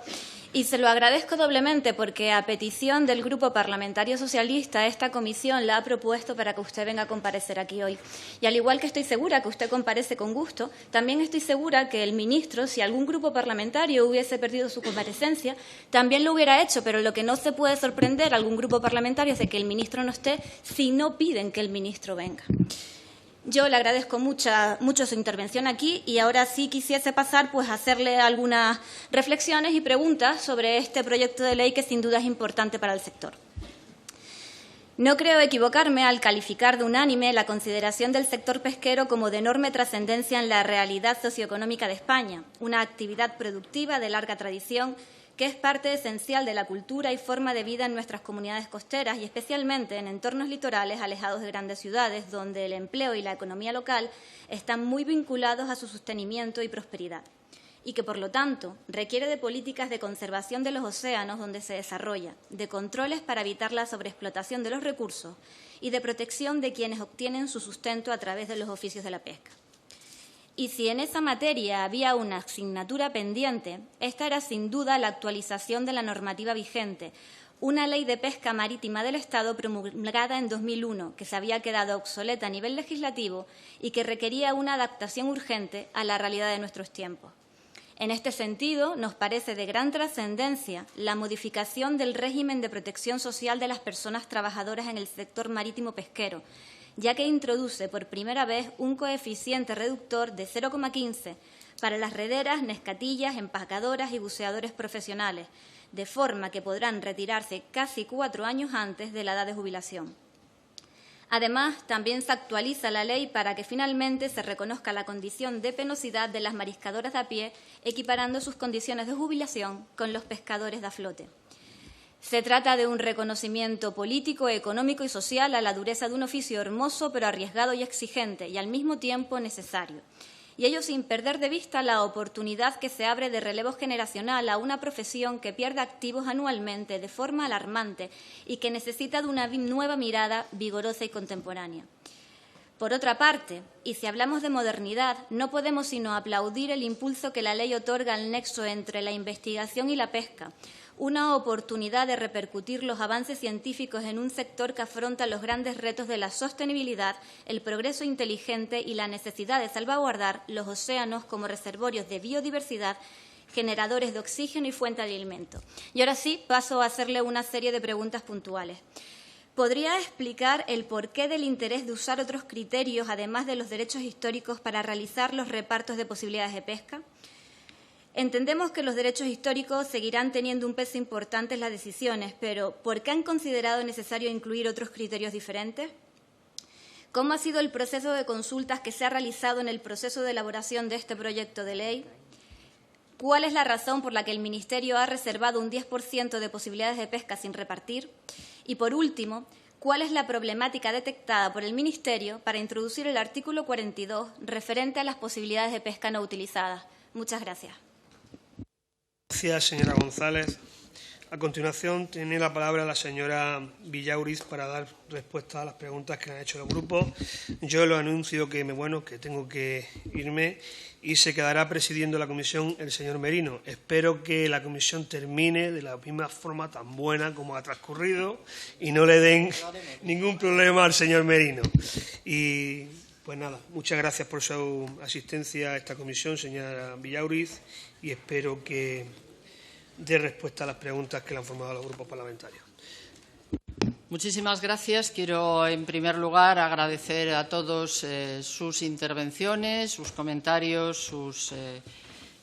Y se lo agradezco doblemente porque, a petición del Grupo Parlamentario Socialista, esta comisión la ha propuesto para que usted venga a comparecer aquí hoy. Y al igual que estoy segura que usted comparece con gusto, también estoy segura que el ministro, si algún grupo parlamentario hubiese perdido su comparecencia, también lo hubiera hecho, pero lo que no se puede sorprender a algún grupo parlamentario es de que el ministro no esté si no piden que el ministro venga. Yo le agradezco mucho su intervención aquí y ahora sí quisiese pasar a hacerle algunas reflexiones y preguntas sobre este proyecto de ley que sin duda es importante para el sector. No creo equivocarme al calificar de unánime la consideración del sector pesquero como de enorme trascendencia en la realidad socioeconómica de España, una actividad productiva de larga tradición que es parte esencial de la cultura y forma de vida en nuestras comunidades costeras y especialmente en entornos litorales alejados de grandes ciudades, donde el empleo y la economía local están muy vinculados a su sostenimiento y prosperidad, y que, por lo tanto, requiere de políticas de conservación de los océanos donde se desarrolla, de controles para evitar la sobreexplotación de los recursos y de protección de quienes obtienen su sustento a través de los oficios de la pesca. Y si en esa materia había una asignatura pendiente, esta era sin duda la actualización de la normativa vigente, una ley de pesca marítima del Estado promulgada en 2001, que se había quedado obsoleta a nivel legislativo y que requería una adaptación urgente a la realidad de nuestros tiempos. En este sentido, nos parece de gran trascendencia la modificación del régimen de protección social de las personas trabajadoras en el sector marítimo pesquero, ya que introduce por primera vez un coeficiente reductor de 0,15 para las rederas, nescatillas, empacadoras y buceadores profesionales, de forma que podrán retirarse casi 4 años antes de la edad de jubilación. Además, también se actualiza la ley para que finalmente se reconozca la condición de penosidad de las mariscadoras de a pie, equiparando sus condiciones de jubilación con los pescadores de a flote. Se trata de un reconocimiento político, económico y social a la dureza de un oficio hermoso pero arriesgado y exigente y al mismo tiempo necesario. Y ello sin perder de vista la oportunidad que se abre de relevo generacional a una profesión que pierde activos anualmente de forma alarmante y que necesita de una nueva mirada vigorosa y contemporánea. Por otra parte, y si hablamos de modernidad, no podemos sino aplaudir el impulso que la ley otorga al nexo entre la investigación y la pesca, una oportunidad de repercutir los avances científicos en un sector que afronta los grandes retos de la sostenibilidad, el progreso inteligente y la necesidad de salvaguardar los océanos como reservorios de biodiversidad, generadores de oxígeno y fuente de alimento. Y ahora sí, paso a hacerle una serie de preguntas puntuales. ¿Podría explicar el porqué del interés de usar otros criterios, además de los derechos históricos, para realizar los repartos de posibilidades de pesca? Entendemos que los derechos históricos seguirán teniendo un peso importante en las decisiones, pero ¿por qué han considerado necesario incluir otros criterios diferentes? ¿Cómo ha sido el proceso de consultas que se ha realizado en el proceso de elaboración de este proyecto de ley? ¿Cuál es la razón por la que el Ministerio ha reservado un 10% de posibilidades de pesca sin repartir? Y, por último, ¿cuál es la problemática detectada por el Ministerio para introducir el artículo 42 referente a las posibilidades de pesca no utilizadas? Muchas gracias. Gracias, señora González. A continuación, tiene la palabra la señora Villauriz para dar respuesta a las preguntas que le han hecho los grupos. Yo lo anuncio que tengo que irme y se quedará presidiendo la comisión el señor Merino. Espero que la comisión termine de la misma forma tan buena como ha transcurrido y no le den ningún problema al señor Merino. Y pues nada, muchas gracias por su asistencia a esta comisión, señora Villauriz, y espero que dé respuesta a las preguntas que le han formado los grupos parlamentarios. Muchísimas gracias. Quiero, en primer lugar, agradecer a todos sus intervenciones, sus comentarios, sus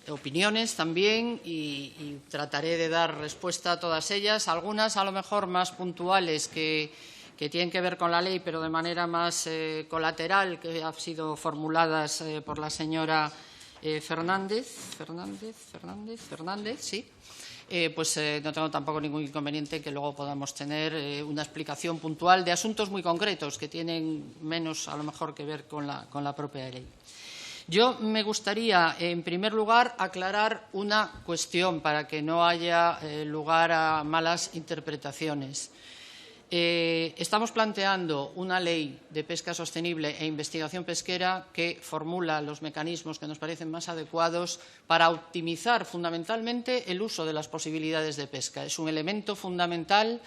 opiniones también, y trataré de dar respuesta a todas ellas. Algunas, a lo mejor, más puntuales que tienen que ver con la ley, pero de manera más colateral, que han sido formuladas por la señora Fernández, sí. Pues no tengo tampoco ningún inconveniente que luego podamos tener una explicación puntual de asuntos muy concretos que tienen menos, a lo mejor, que ver con la propia ley. Yo me gustaría, en primer lugar, aclarar una cuestión para que no haya lugar a malas interpretaciones. Estamos planteando una ley de pesca sostenible e investigación pesquera que formula los mecanismos que nos parecen más adecuados para optimizar fundamentalmente el uso de las posibilidades de pesca. Es un elemento fundamental,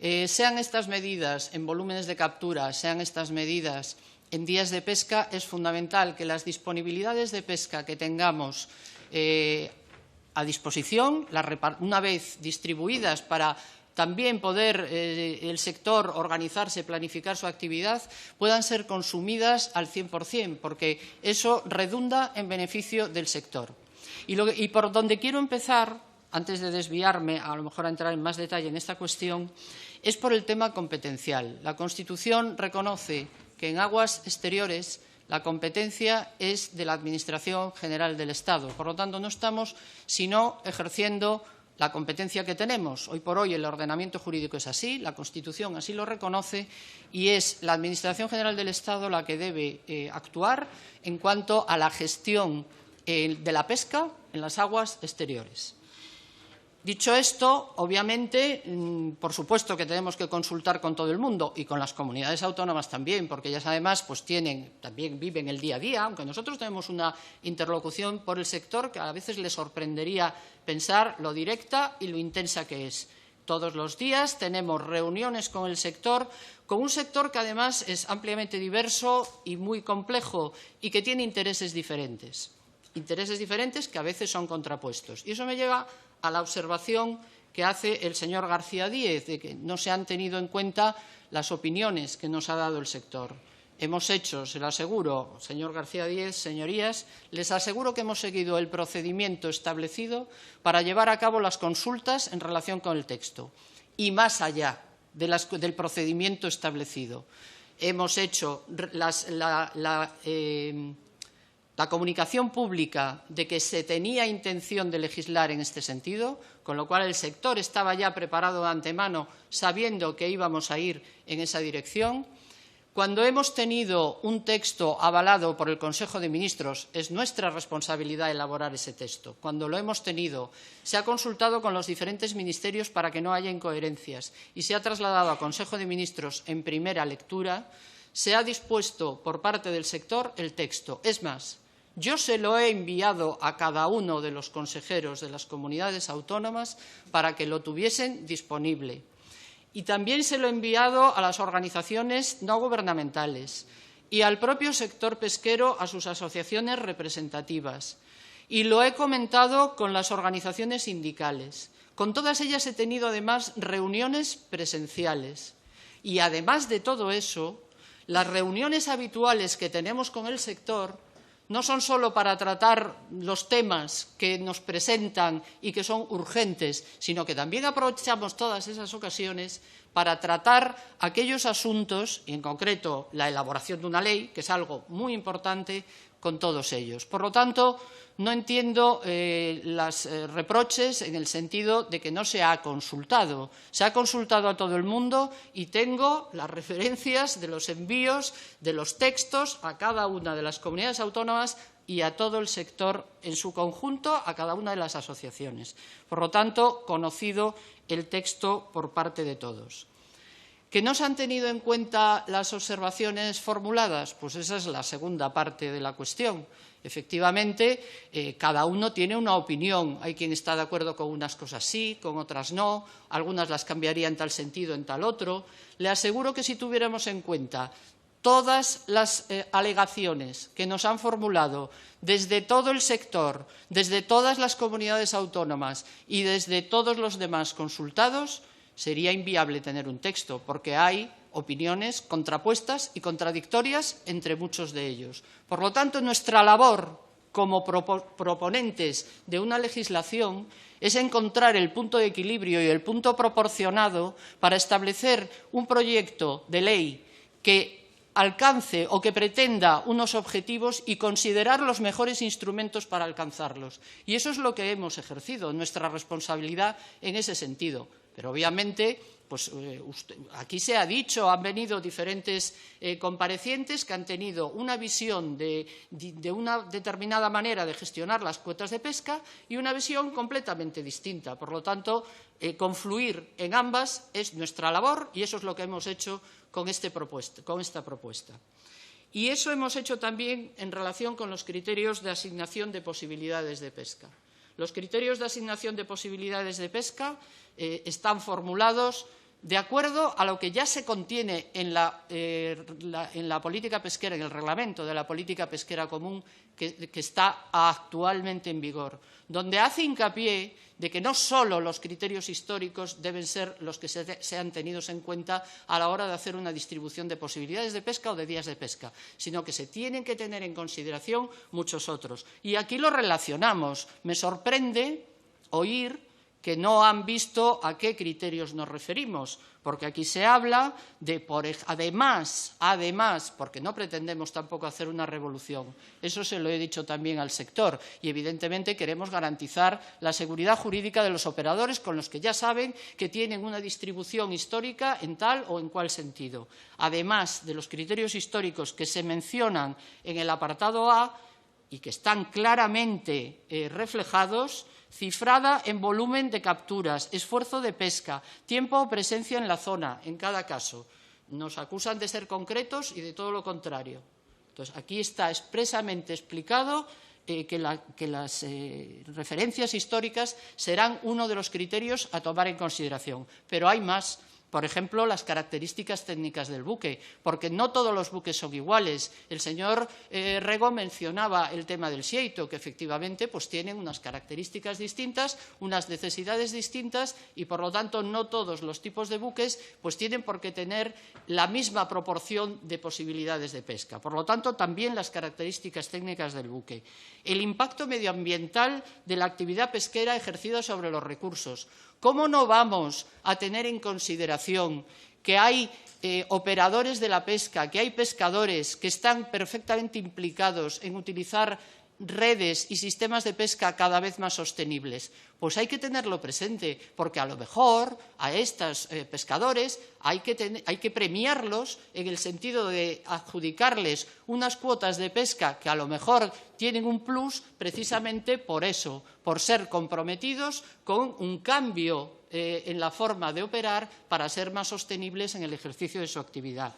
sean estas medidas en volúmenes de captura, sean estas medidas en días de pesca, es fundamental que las disponibilidades de pesca que tengamos a disposición, una vez distribuidas para también poder el sector organizarse, planificar su actividad, puedan ser consumidas al 100%, porque eso redunda en beneficio del sector. Y por donde quiero empezar, antes de desviarme, a lo mejor a entrar en más detalle en esta cuestión, es por el tema competencial. La Constitución reconoce que en aguas exteriores la competencia es de la Administración General del Estado. Por lo tanto, no estamos sino ejerciendo la competencia que tenemos. Hoy por hoy el ordenamiento jurídico es así, la Constitución así lo reconoce y es la Administración General del Estado la que debe actuar en cuanto a la gestión de la pesca en las aguas exteriores. Dicho esto, obviamente, por supuesto que tenemos que consultar con todo el mundo y con las comunidades autónomas también, porque ellas además pues también viven el día a día, aunque nosotros tenemos una interlocución por el sector que a veces les sorprendería pensar lo directa y lo intensa que es. Todos los días tenemos reuniones con el sector, con un sector que además es ampliamente diverso y muy complejo y que tiene intereses diferentes que a veces son contrapuestos. Y eso me lleva a la observación que hace el señor García Díez, de que no se han tenido en cuenta las opiniones que nos ha dado el sector. Hemos hecho, se lo aseguro, señor García Díez, señorías, les aseguro que hemos seguido el procedimiento establecido para llevar a cabo las consultas en relación con el texto y más allá del procedimiento establecido. Hemos hecho la comunicación pública de que se tenía intención de legislar en este sentido, con lo cual el sector estaba ya preparado de antemano sabiendo que íbamos a ir en esa dirección. Cuando hemos tenido un texto avalado por el Consejo de Ministros, es nuestra responsabilidad elaborar ese texto. Cuando lo hemos tenido, se ha consultado con los diferentes ministerios para que no haya incoherencias y se ha trasladado al Consejo de Ministros en primera lectura, se ha dispuesto por parte del sector el texto. Es más, yo se lo he enviado a cada uno de los consejeros de las comunidades autónomas para que lo tuviesen disponible. Y también se lo he enviado a las organizaciones no gubernamentales y al propio sector pesquero, a sus asociaciones representativas. Y lo he comentado con las organizaciones sindicales. Con todas ellas he tenido además reuniones presenciales. Y además de todo eso, las reuniones habituales que tenemos con el sector no son solo para tratar los temas que nos presentan y que son urgentes, sino que también aprovechamos todas esas ocasiones para tratar aquellos asuntos, y en concreto la elaboración de una ley, que es algo muy importante, con todos ellos. Por lo tanto, no entiendo los reproches en el sentido de que no se ha consultado. Se ha consultado a todo el mundo y tengo las referencias de los envíos de los textos a cada una de las comunidades autónomas y a todo el sector en su conjunto, a cada una de las asociaciones. Por lo tanto, conocido el texto por parte de todos. ¿Que no se han tenido en cuenta las observaciones formuladas? Pues esa es la segunda parte de la cuestión. Efectivamente, cada uno tiene una opinión. Hay quien está de acuerdo con unas cosas sí, con otras no. Algunas las cambiaría en tal sentido, en tal otro. Le aseguro que si tuviéramos en cuenta todas las alegaciones que nos han formulado desde todo el sector, desde todas las comunidades autónomas y desde todos los demás consultados, sería inviable tener un texto, porque hay opiniones contrapuestas y contradictorias entre muchos de ellos. Por lo tanto, nuestra labor como proponentes de una legislación es encontrar el punto de equilibrio y el punto proporcionado para establecer un proyecto de ley que alcance o que pretenda unos objetivos y considerar los mejores instrumentos para alcanzarlos. Y eso es lo que hemos ejercido, nuestra responsabilidad en ese sentido. Pero obviamente, pues aquí se ha dicho, han venido diferentes comparecientes que han tenido una visión de una determinada manera de gestionar las cuotas de pesca y una visión completamente distinta. Por lo tanto, confluir en ambas es nuestra labor y eso es lo que hemos hecho con esta propuesta. Y eso hemos hecho también en relación con los criterios de asignación de posibilidades de pesca. Los criterios de asignación de posibilidades de pesca están formulados de acuerdo a lo que ya se contiene en la política pesquera, en el reglamento de la política pesquera común que está actualmente en vigor, donde hace hincapié de que no solo los criterios históricos deben ser los que sean tenidos en cuenta a la hora de hacer una distribución de posibilidades de pesca o de días de pesca, sino que se tienen que tener en consideración muchos otros. Y aquí lo relacionamos. Me sorprende oír que no han visto a qué criterios nos referimos, porque aquí se habla de, además, porque no pretendemos tampoco hacer una revolución, eso se lo he dicho también al sector, y evidentemente queremos garantizar la seguridad jurídica de los operadores con los que ya saben que tienen una distribución histórica en tal o en cual sentido. Además de los criterios históricos que se mencionan en el apartado A y que están claramente reflejados, cifrada en volumen de capturas, esfuerzo de pesca, tiempo o presencia en la zona, en cada caso. Nos acusan de ser concretos y de todo lo contrario. Entonces, aquí está expresamente explicado que las referencias históricas serán uno de los criterios a tomar en consideración. Pero hay más. Por ejemplo, las características técnicas del buque, porque no todos los buques son iguales. El señor Rego mencionaba el tema del xeito, que efectivamente pues, tienen unas características distintas, unas necesidades distintas y, por lo tanto, no todos los tipos de buques pues, tienen por qué tener la misma proporción de posibilidades de pesca. Por lo tanto, también las características técnicas del buque. El impacto medioambiental de la actividad pesquera ejercida sobre los recursos. ¿Cómo no vamos a tener en consideración que hay operadores de la pesca, que hay pescadores que están perfectamente implicados en utilizar redes y sistemas de pesca cada vez más sostenibles? Pues hay que tenerlo presente, porque a lo mejor a estos pescadores hay que premiarlos en el sentido de adjudicarles unas cuotas de pesca que a lo mejor tienen un plus precisamente por eso, por ser comprometidos con un cambio en la forma de operar para ser más sostenibles en el ejercicio de su actividad.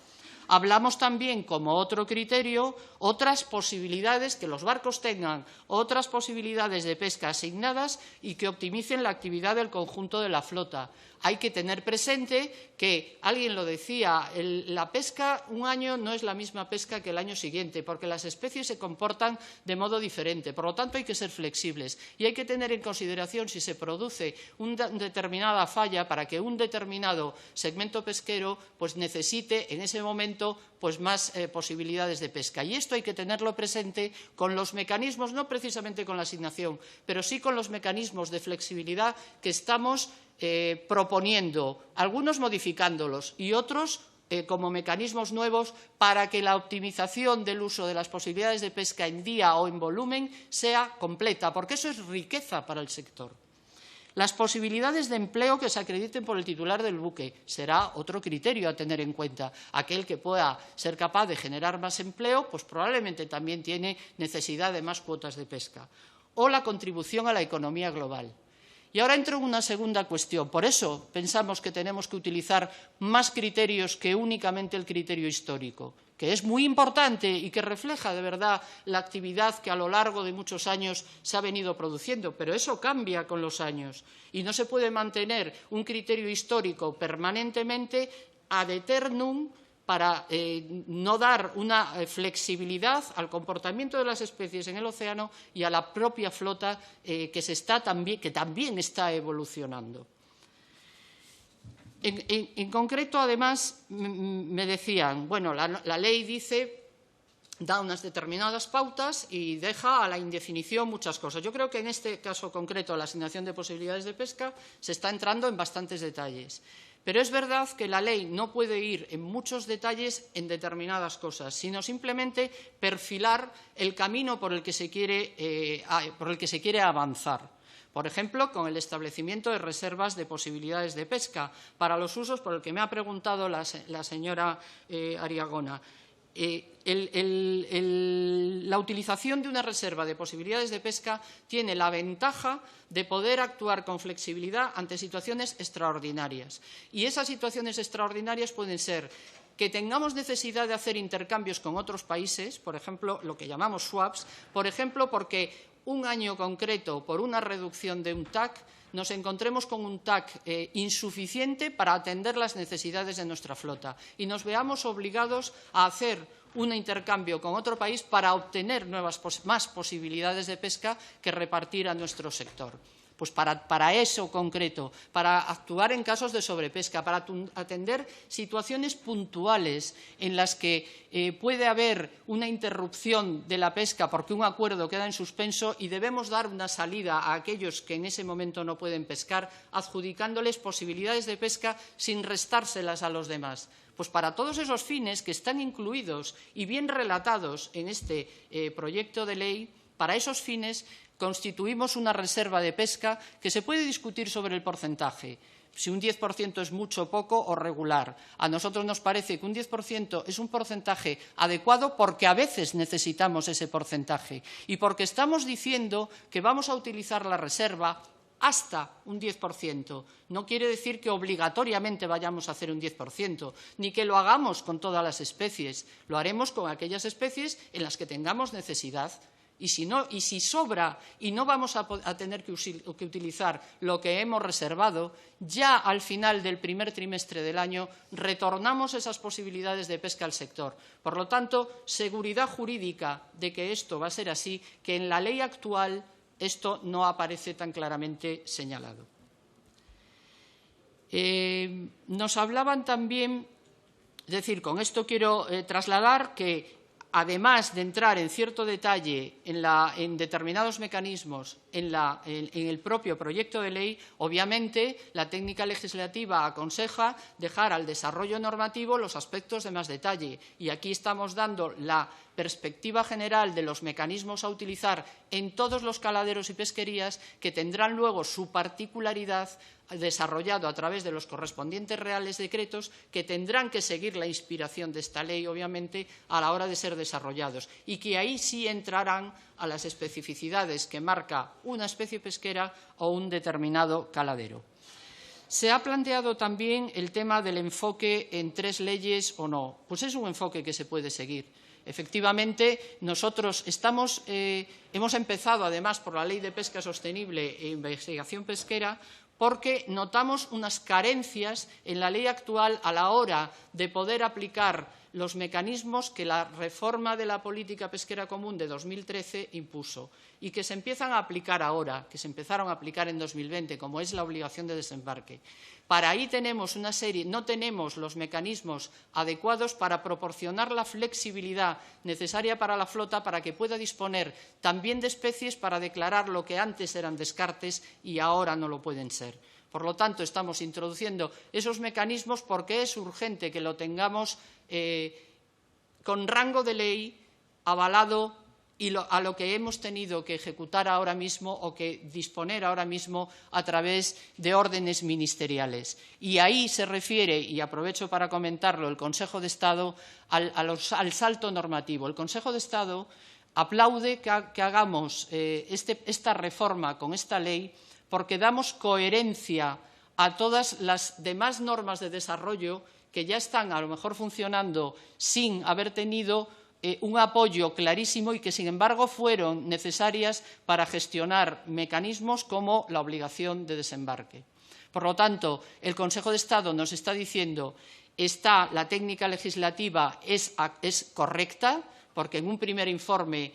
Hablamos también, como otro criterio, otras posibilidades, que los barcos tengan otras posibilidades de pesca asignadas y que optimicen la actividad del conjunto de la flota. Hay que tener presente que, alguien lo decía, la pesca un año no es la misma pesca que el año siguiente, porque las especies se comportan de modo diferente. Por lo tanto, hay que ser flexibles y hay que tener en consideración si se produce una determinada falla para que un determinado segmento pesquero pues, necesite en ese momento pues, más posibilidades de pesca. Y esto hay que tenerlo presente con los mecanismos, no precisamente con la asignación, pero sí con los mecanismos de flexibilidad que estamos proponiendo, algunos modificándolos y otros como mecanismos nuevos para que la optimización del uso de las posibilidades de pesca en día o en volumen sea completa, porque eso es riqueza para el sector. Las posibilidades de empleo que se acrediten por el titular del buque será otro criterio a tener en cuenta. Aquel que pueda ser capaz de generar más empleo, pues probablemente también tiene necesidad de más cuotas de pesca. O la contribución a la economía global. Y ahora entro en una segunda cuestión. Por eso pensamos que tenemos que utilizar más criterios que únicamente el criterio histórico, que es muy importante y que refleja de verdad la actividad que a lo largo de muchos años se ha venido produciendo, pero eso cambia con los años y no se puede mantener un criterio histórico permanentemente ad eternum para no dar una flexibilidad al comportamiento de las especies en el océano y a la propia flota que también está evolucionando. En concreto, además, me decían, bueno, la ley da unas determinadas pautas y deja a la indefinición muchas cosas. Yo creo que en este caso concreto, la asignación de posibilidades de pesca, se está entrando en bastantes detalles. Pero es verdad que la ley no puede ir en muchos detalles en determinadas cosas, sino simplemente perfilar el camino por el que se quiere avanzar. Por ejemplo, con el establecimiento de reservas de posibilidades de pesca para los usos por el que me ha preguntado la señora Ariagona. La utilización de una reserva de posibilidades de pesca tiene la ventaja de poder actuar con flexibilidad ante situaciones extraordinarias. Y esas situaciones extraordinarias pueden ser que tengamos necesidad de hacer intercambios con otros países, por ejemplo, lo que llamamos swaps, por ejemplo, porque un año concreto, por una reducción de un TAC, nos encontremos con un TAC insuficiente para atender las necesidades de nuestra flota y nos veamos obligados a hacer un intercambio con otro país para obtener más posibilidades de pesca que repartir a nuestro sector. Pues para eso concreto, para actuar en casos de sobrepesca, para atender situaciones puntuales en las que puede haber una interrupción de la pesca porque un acuerdo queda en suspenso y debemos dar una salida a aquellos que en ese momento no pueden pescar, adjudicándoles posibilidades de pesca sin restárselas a los demás. Pues para todos esos fines que están incluidos y bien relatados en este proyecto de ley, para esos fines constituimos una reserva de pesca que se puede discutir sobre el porcentaje. Si un 10% es mucho, poco o regular. A nosotros nos parece que un 10% es un porcentaje adecuado porque a veces necesitamos ese porcentaje y porque estamos diciendo que vamos a utilizar la reserva hasta un 10%. No quiere decir que obligatoriamente vayamos a hacer un 10%, ni que lo hagamos con todas las especies. Lo haremos con aquellas especies en las que tengamos necesidad. Y si sobra y no vamos a tener que utilizar lo que hemos reservado, ya al final del primer trimestre del año retornamos esas posibilidades de pesca al sector. Por lo tanto, seguridad jurídica de que esto va a ser así, que en la ley actual esto no aparece tan claramente señalado. Nos hablaban también, es decir, con esto quiero trasladar que además de entrar en cierto detalle en determinados mecanismos en el propio proyecto de ley, obviamente la técnica legislativa aconseja dejar al desarrollo normativo los aspectos de más detalle. Y aquí estamos dando la perspectiva general de los mecanismos a utilizar en todos los caladeros y pesquerías, que tendrán luego su particularidad desarrollado a través de los correspondientes reales decretos, que tendrán que seguir la inspiración de esta ley, obviamente, a la hora de ser desarrollados, y que ahí sí entrarán a las especificidades que marca una especie pesquera o un determinado caladero. Se ha planteado también el tema del enfoque en 3 leyes o no. Pues es un enfoque que se puede seguir. Efectivamente, nosotros hemos empezado, además, por la Ley de Pesca Sostenible e Investigación Pesquera, porque notamos unas carencias en la ley actual a la hora de poder aplicar los mecanismos que la reforma de la política pesquera común de 2013 impuso y que se empiezan a aplicar ahora, que se empezaron a aplicar en 2020, como es la obligación de desembarque. Para ahí tenemos una serie, no tenemos los mecanismos adecuados para proporcionar la flexibilidad necesaria para la flota para que pueda disponer también de especies para declarar lo que antes eran descartes y ahora no lo pueden ser. Por lo tanto, estamos introduciendo esos mecanismos porque es urgente que lo tengamos con rango de ley avalado y a lo que hemos tenido que ejecutar ahora mismo o que disponer ahora mismo a través de órdenes ministeriales. Y ahí se refiere, y aprovecho para comentarlo, el Consejo de Estado al salto normativo. El Consejo de Estado aplaude que hagamos esta reforma con esta ley porque damos coherencia a todas las demás normas de desarrollo que ya están a lo mejor funcionando sin haber tenido un apoyo clarísimo y que, sin embargo, fueron necesarias para gestionar mecanismos como la obligación de desembarque. Por lo tanto, el Consejo de Estado nos está diciendo la técnica legislativa es correcta, porque en un primer informe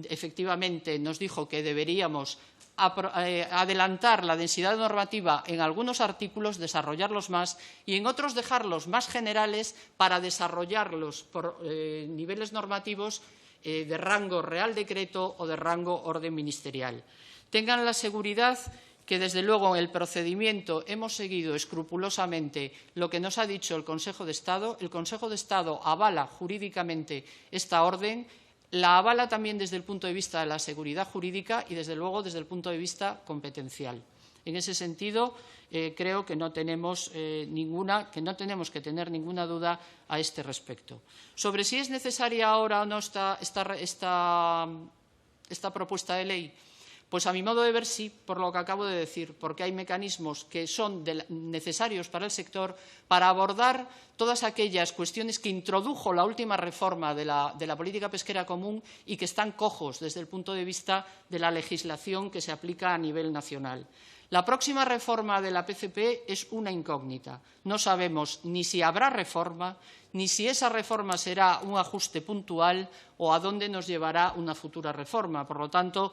efectivamente nos dijo que deberíamos adelantar la densidad normativa en algunos artículos, desarrollarlos más y en otros dejarlos más generales para desarrollarlos por niveles normativos de rango Real Decreto o de rango Orden Ministerial. Tengan la seguridad que, desde luego, en el procedimiento hemos seguido escrupulosamente lo que nos ha dicho el Consejo de Estado. El Consejo de Estado avala jurídicamente esta orden. La avala también desde el punto de vista de la seguridad jurídica y, desde luego, desde el punto de vista competencial. En ese sentido, creo que no tenemos que tener ninguna duda a este respecto. Sobre si es necesaria ahora o no esta propuesta de ley, pues a mi modo de ver sí, por lo que acabo de decir, porque hay mecanismos que son necesarios para el sector para abordar todas aquellas cuestiones que introdujo la última reforma de la política pesquera común y que están cojos desde el punto de vista de la legislación que se aplica a nivel nacional. La próxima reforma de la PCP es una incógnita. No sabemos ni si habrá reforma, ni si esa reforma será un ajuste puntual o a dónde nos llevará una futura reforma. Por lo tanto,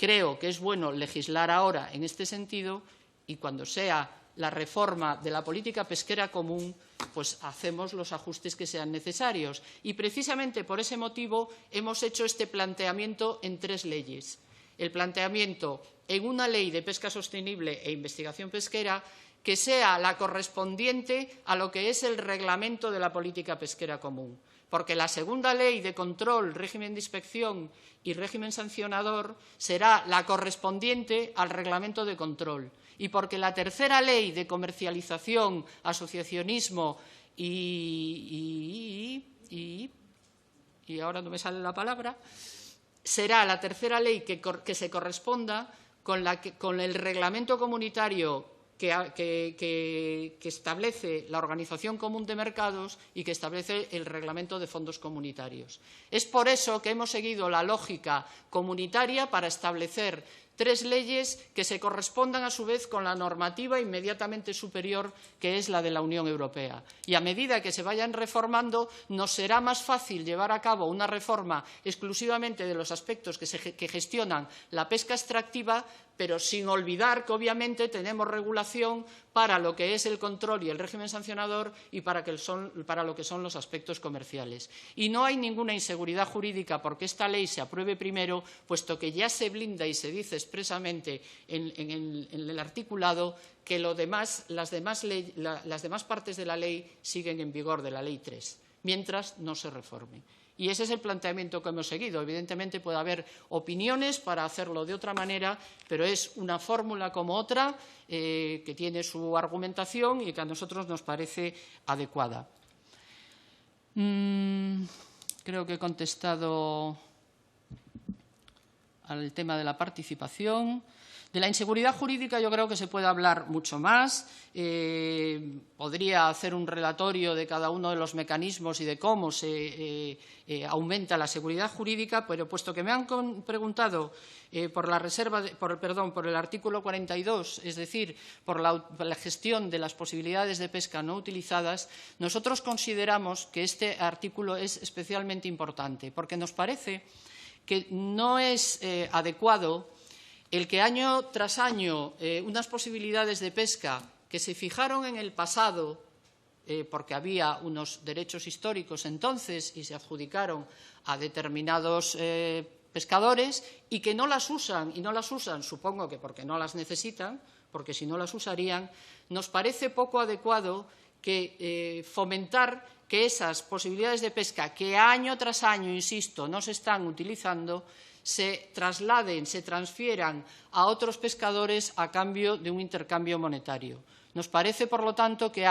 creo que es bueno legislar ahora en este sentido y cuando sea la reforma de la política pesquera común, pues hacemos los ajustes que sean necesarios. Y precisamente por ese motivo hemos hecho este planteamiento en 3 leyes. El planteamiento en una ley de pesca sostenible e investigación pesquera que sea la correspondiente a lo que es el reglamento de la política pesquera común. Porque la segunda ley de control, régimen de inspección y régimen sancionador será la correspondiente al reglamento de control. Y porque la tercera ley de comercialización, asociacionismo y ahora no me sale la palabra, será la tercera ley que se corresponda con el reglamento comunitario que establece la Organización Común de Mercados y que establece el Reglamento de Fondos Comunitarios. Es por eso que hemos seguido la lógica comunitaria para establecer 3 leyes que se correspondan a su vez con la normativa inmediatamente superior que es la de la Unión Europea. Y a medida que se vayan reformando, nos será más fácil llevar a cabo una reforma exclusivamente de los aspectos que gestionan la pesca extractiva, pero sin olvidar que obviamente tenemos regulación para lo que es el control y el régimen sancionador y para lo que son los aspectos comerciales. Y no hay ninguna inseguridad jurídica porque esta ley se apruebe primero, puesto que ya se blinda y se dice expresamente en el articulado que las demás partes de la ley siguen en vigor de la Ley 3, mientras no se reforme. Y ese es el planteamiento que hemos seguido. Evidentemente puede haber opiniones para hacerlo de otra manera, pero es una fórmula como otra que tiene su argumentación y que a nosotros nos parece adecuada. Creo que he contestado al tema de la participación. De la inseguridad jurídica yo creo que se puede hablar mucho más. Podría hacer un relatorio de cada uno de los mecanismos y de cómo se aumenta la seguridad jurídica, pero puesto que me han preguntado por el artículo 42, es decir, por la gestión de las posibilidades de pesca no utilizadas, nosotros consideramos que este artículo es especialmente importante, porque nos parece que no es adecuado el que año tras año unas posibilidades de pesca que se fijaron en el pasado, porque había unos derechos históricos entonces y se adjudicaron a determinados pescadores y que no las usan, supongo que porque no las necesitan, porque si no las usarían, nos parece poco adecuado que fomentar que esas posibilidades de pesca que año tras año, insisto, no se están utilizando, se trasladen, se transfieran a otros pescadores a cambio de un intercambio monetario. Nos parece, por lo tanto, que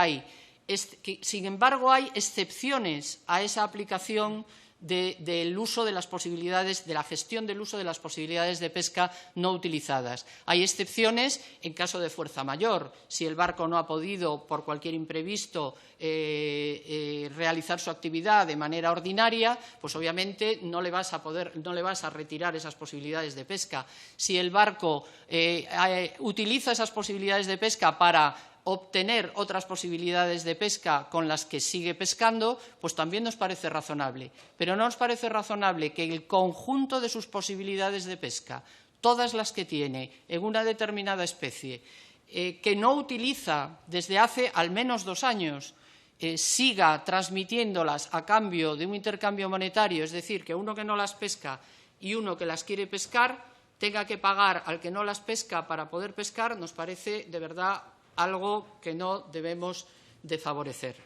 sin embargo, hay excepciones a esa aplicación del uso de las posibilidades, de la gestión del uso de las posibilidades de pesca no utilizadas. Hay excepciones en caso de fuerza mayor. Si el barco no ha podido, por cualquier imprevisto, realizar su actividad de manera ordinaria, pues obviamente no le vas a retirar esas posibilidades de pesca. Si el barco utiliza esas posibilidades de pesca para obtener otras posibilidades de pesca con las que sigue pescando, pues también nos parece razonable. Pero no nos parece razonable que el conjunto de sus posibilidades de pesca, todas las que tiene en una determinada especie, que no utiliza desde hace al menos 2 años, siga transmitiéndolas a cambio de un intercambio monetario, es decir, que uno que no las pesca y uno que las quiere pescar tenga que pagar al que no las pesca para poder pescar, nos parece de verdad algo que no debemos de favorecer.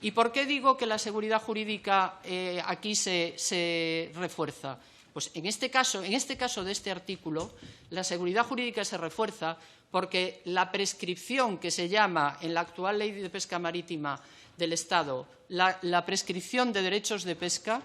¿Y por qué digo que la seguridad jurídica aquí se refuerza? Pues en este caso de este artículo, la seguridad jurídica se refuerza porque la prescripción que se llama en la actual Ley de Pesca Marítima del Estado, la prescripción de derechos de pesca,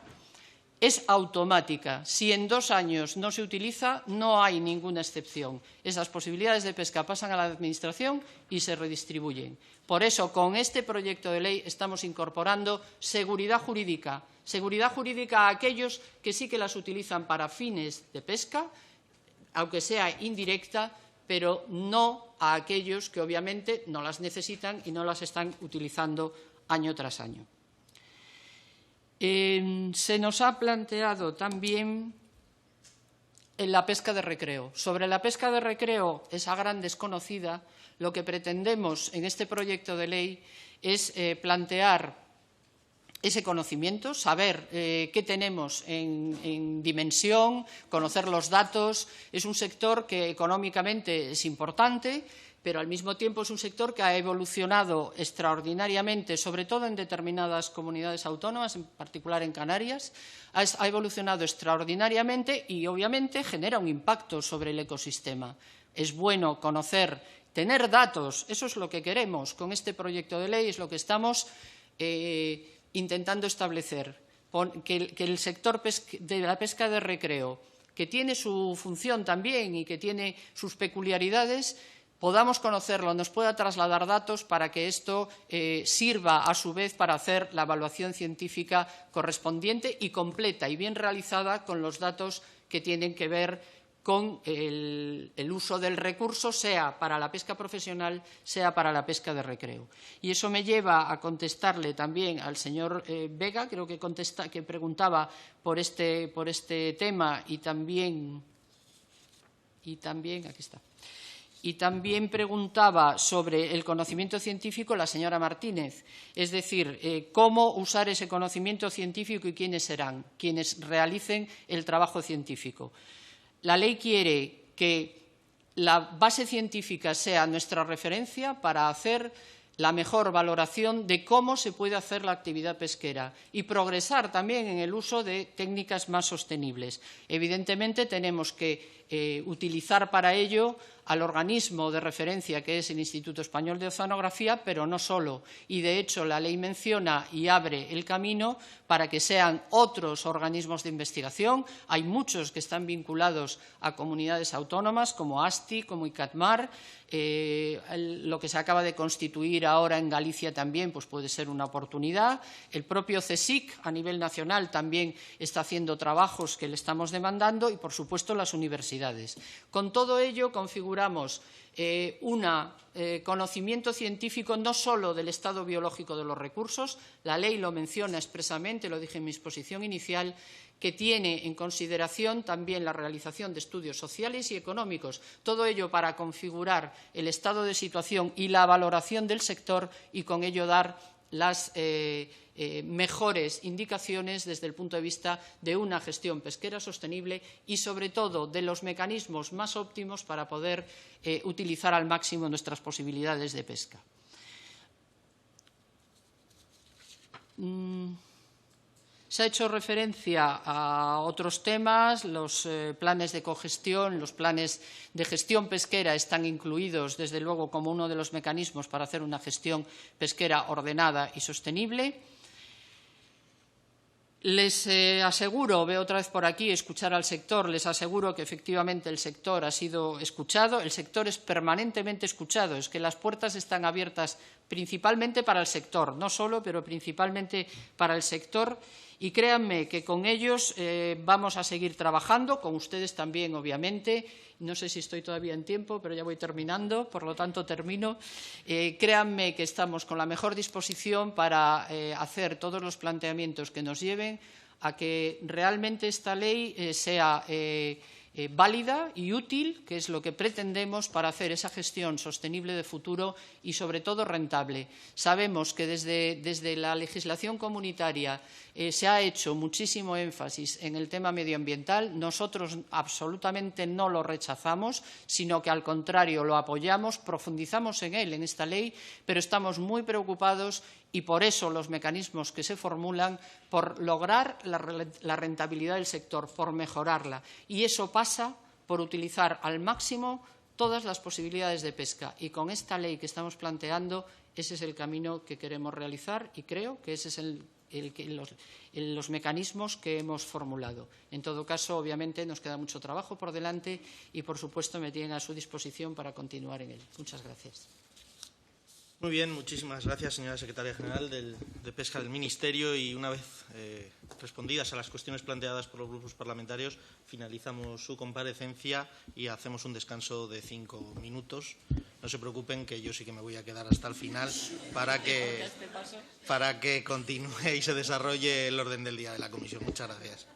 es automática. Si en 2 años no se utiliza, no hay ninguna excepción. Esas posibilidades de pesca pasan a la Administración y se redistribuyen. Por eso, con este proyecto de ley estamos incorporando seguridad jurídica a aquellos que sí que las utilizan para fines de pesca, aunque sea indirecta, pero no a aquellos que obviamente no las necesitan y no las están utilizando año tras año. Se nos ha planteado también en la pesca de recreo. Sobre la pesca de recreo, esa gran desconocida, lo que pretendemos en este proyecto de ley es plantear ese conocimiento, saber qué tenemos en dimensión, conocer los datos. Es un sector que económicamente es importante, pero al mismo tiempo es un sector que ha evolucionado extraordinariamente, sobre todo en determinadas comunidades autónomas, en particular en Canarias, ha evolucionado extraordinariamente y obviamente genera un impacto sobre el ecosistema. Es bueno conocer, tener datos, eso es lo que queremos con este proyecto de ley, es lo que estamos intentando establecer, que el sector de la pesca de recreo, que tiene su función también y que tiene sus peculiaridades, podamos conocerlo, nos pueda trasladar datos para que esto sirva a su vez para hacer la evaluación científica correspondiente y completa y bien realizada con los datos que tienen que ver con el uso del recurso, sea para la pesca profesional, sea para la pesca de recreo. Y eso me lleva a contestarle también al señor Vega, creo que preguntaba por este tema y también aquí está. Y también preguntaba sobre el conocimiento científico la señora Martínez, es decir, cómo usar ese conocimiento científico y quiénes serán quienes realicen el trabajo científico. La ley quiere que la base científica sea nuestra referencia para hacer la mejor valoración de cómo se puede hacer la actividad pesquera y progresar también en el uso de técnicas más sostenibles. Evidentemente, tenemos que utilizar para ello al organismo de referencia que es el Instituto Español de Oceanografía, pero no solo. Y, de hecho, la ley menciona y abre el camino para que sean otros organismos de investigación. Hay muchos que están vinculados a comunidades autónomas, como ASTI, como ICATMAR. Lo que se acaba de constituir ahora en Galicia también pues puede ser una oportunidad. El propio CSIC, a nivel nacional, también está haciendo trabajos que le estamos demandando y, por supuesto, las universidades. Con todo ello, configuramos un conocimiento científico no solo del estado biológico de los recursos, la ley lo menciona expresamente, lo dije en mi exposición inicial, que tiene en consideración también la realización de estudios sociales y económicos, todo ello para configurar el estado de situación y la valoración del sector y con ello dar las mejores indicaciones desde el punto de vista de una gestión pesquera sostenible y, sobre todo, de los mecanismos más óptimos para poder utilizar al máximo nuestras posibilidades de pesca. Se ha hecho referencia a otros temas, los planes de cogestión, los planes de gestión pesquera están incluidos, desde luego, como uno de los mecanismos para hacer una gestión pesquera ordenada y sostenible. Les aseguro, veo otra vez por aquí, escuchar al sector, les aseguro que efectivamente el sector ha sido escuchado, el sector es permanentemente escuchado, es que las puertas están abiertas principalmente para el sector, no solo, pero principalmente para el sector. Y créanme que con ellos vamos a seguir trabajando, con ustedes también, obviamente. No sé si estoy todavía en tiempo, pero ya voy terminando, por lo tanto termino. Créanme que estamos con la mejor disposición para hacer todos los planteamientos que nos lleven a que realmente esta ley sea válida y útil, que es lo que pretendemos para hacer esa gestión sostenible de futuro y, sobre todo, rentable. Sabemos que desde la legislación comunitaria se ha hecho muchísimo énfasis en el tema medioambiental. Nosotros absolutamente no lo rechazamos, sino que, al contrario, lo apoyamos, profundizamos en él, en esta ley, pero estamos muy preocupados y por eso los mecanismos que se formulan por lograr la rentabilidad del sector, por mejorarla. Y eso pasa por utilizar al máximo todas las posibilidades de pesca. Y con esta ley que estamos planteando, ese es el camino que queremos realizar y creo que ese es los mecanismos que hemos formulado. En todo caso, obviamente, nos queda mucho trabajo por delante y, por supuesto, me tienen a su disposición para continuar en él. Muchas gracias. Muy bien, muchísimas gracias, señora secretaria general de Pesca del Ministerio. Y una vez respondidas a las cuestiones planteadas por los grupos parlamentarios, finalizamos su comparecencia y hacemos un descanso de 5 minutos. No se preocupen, que yo sí que me voy a quedar hasta el final para que continúe y se desarrolle el orden del día de la comisión. Muchas gracias.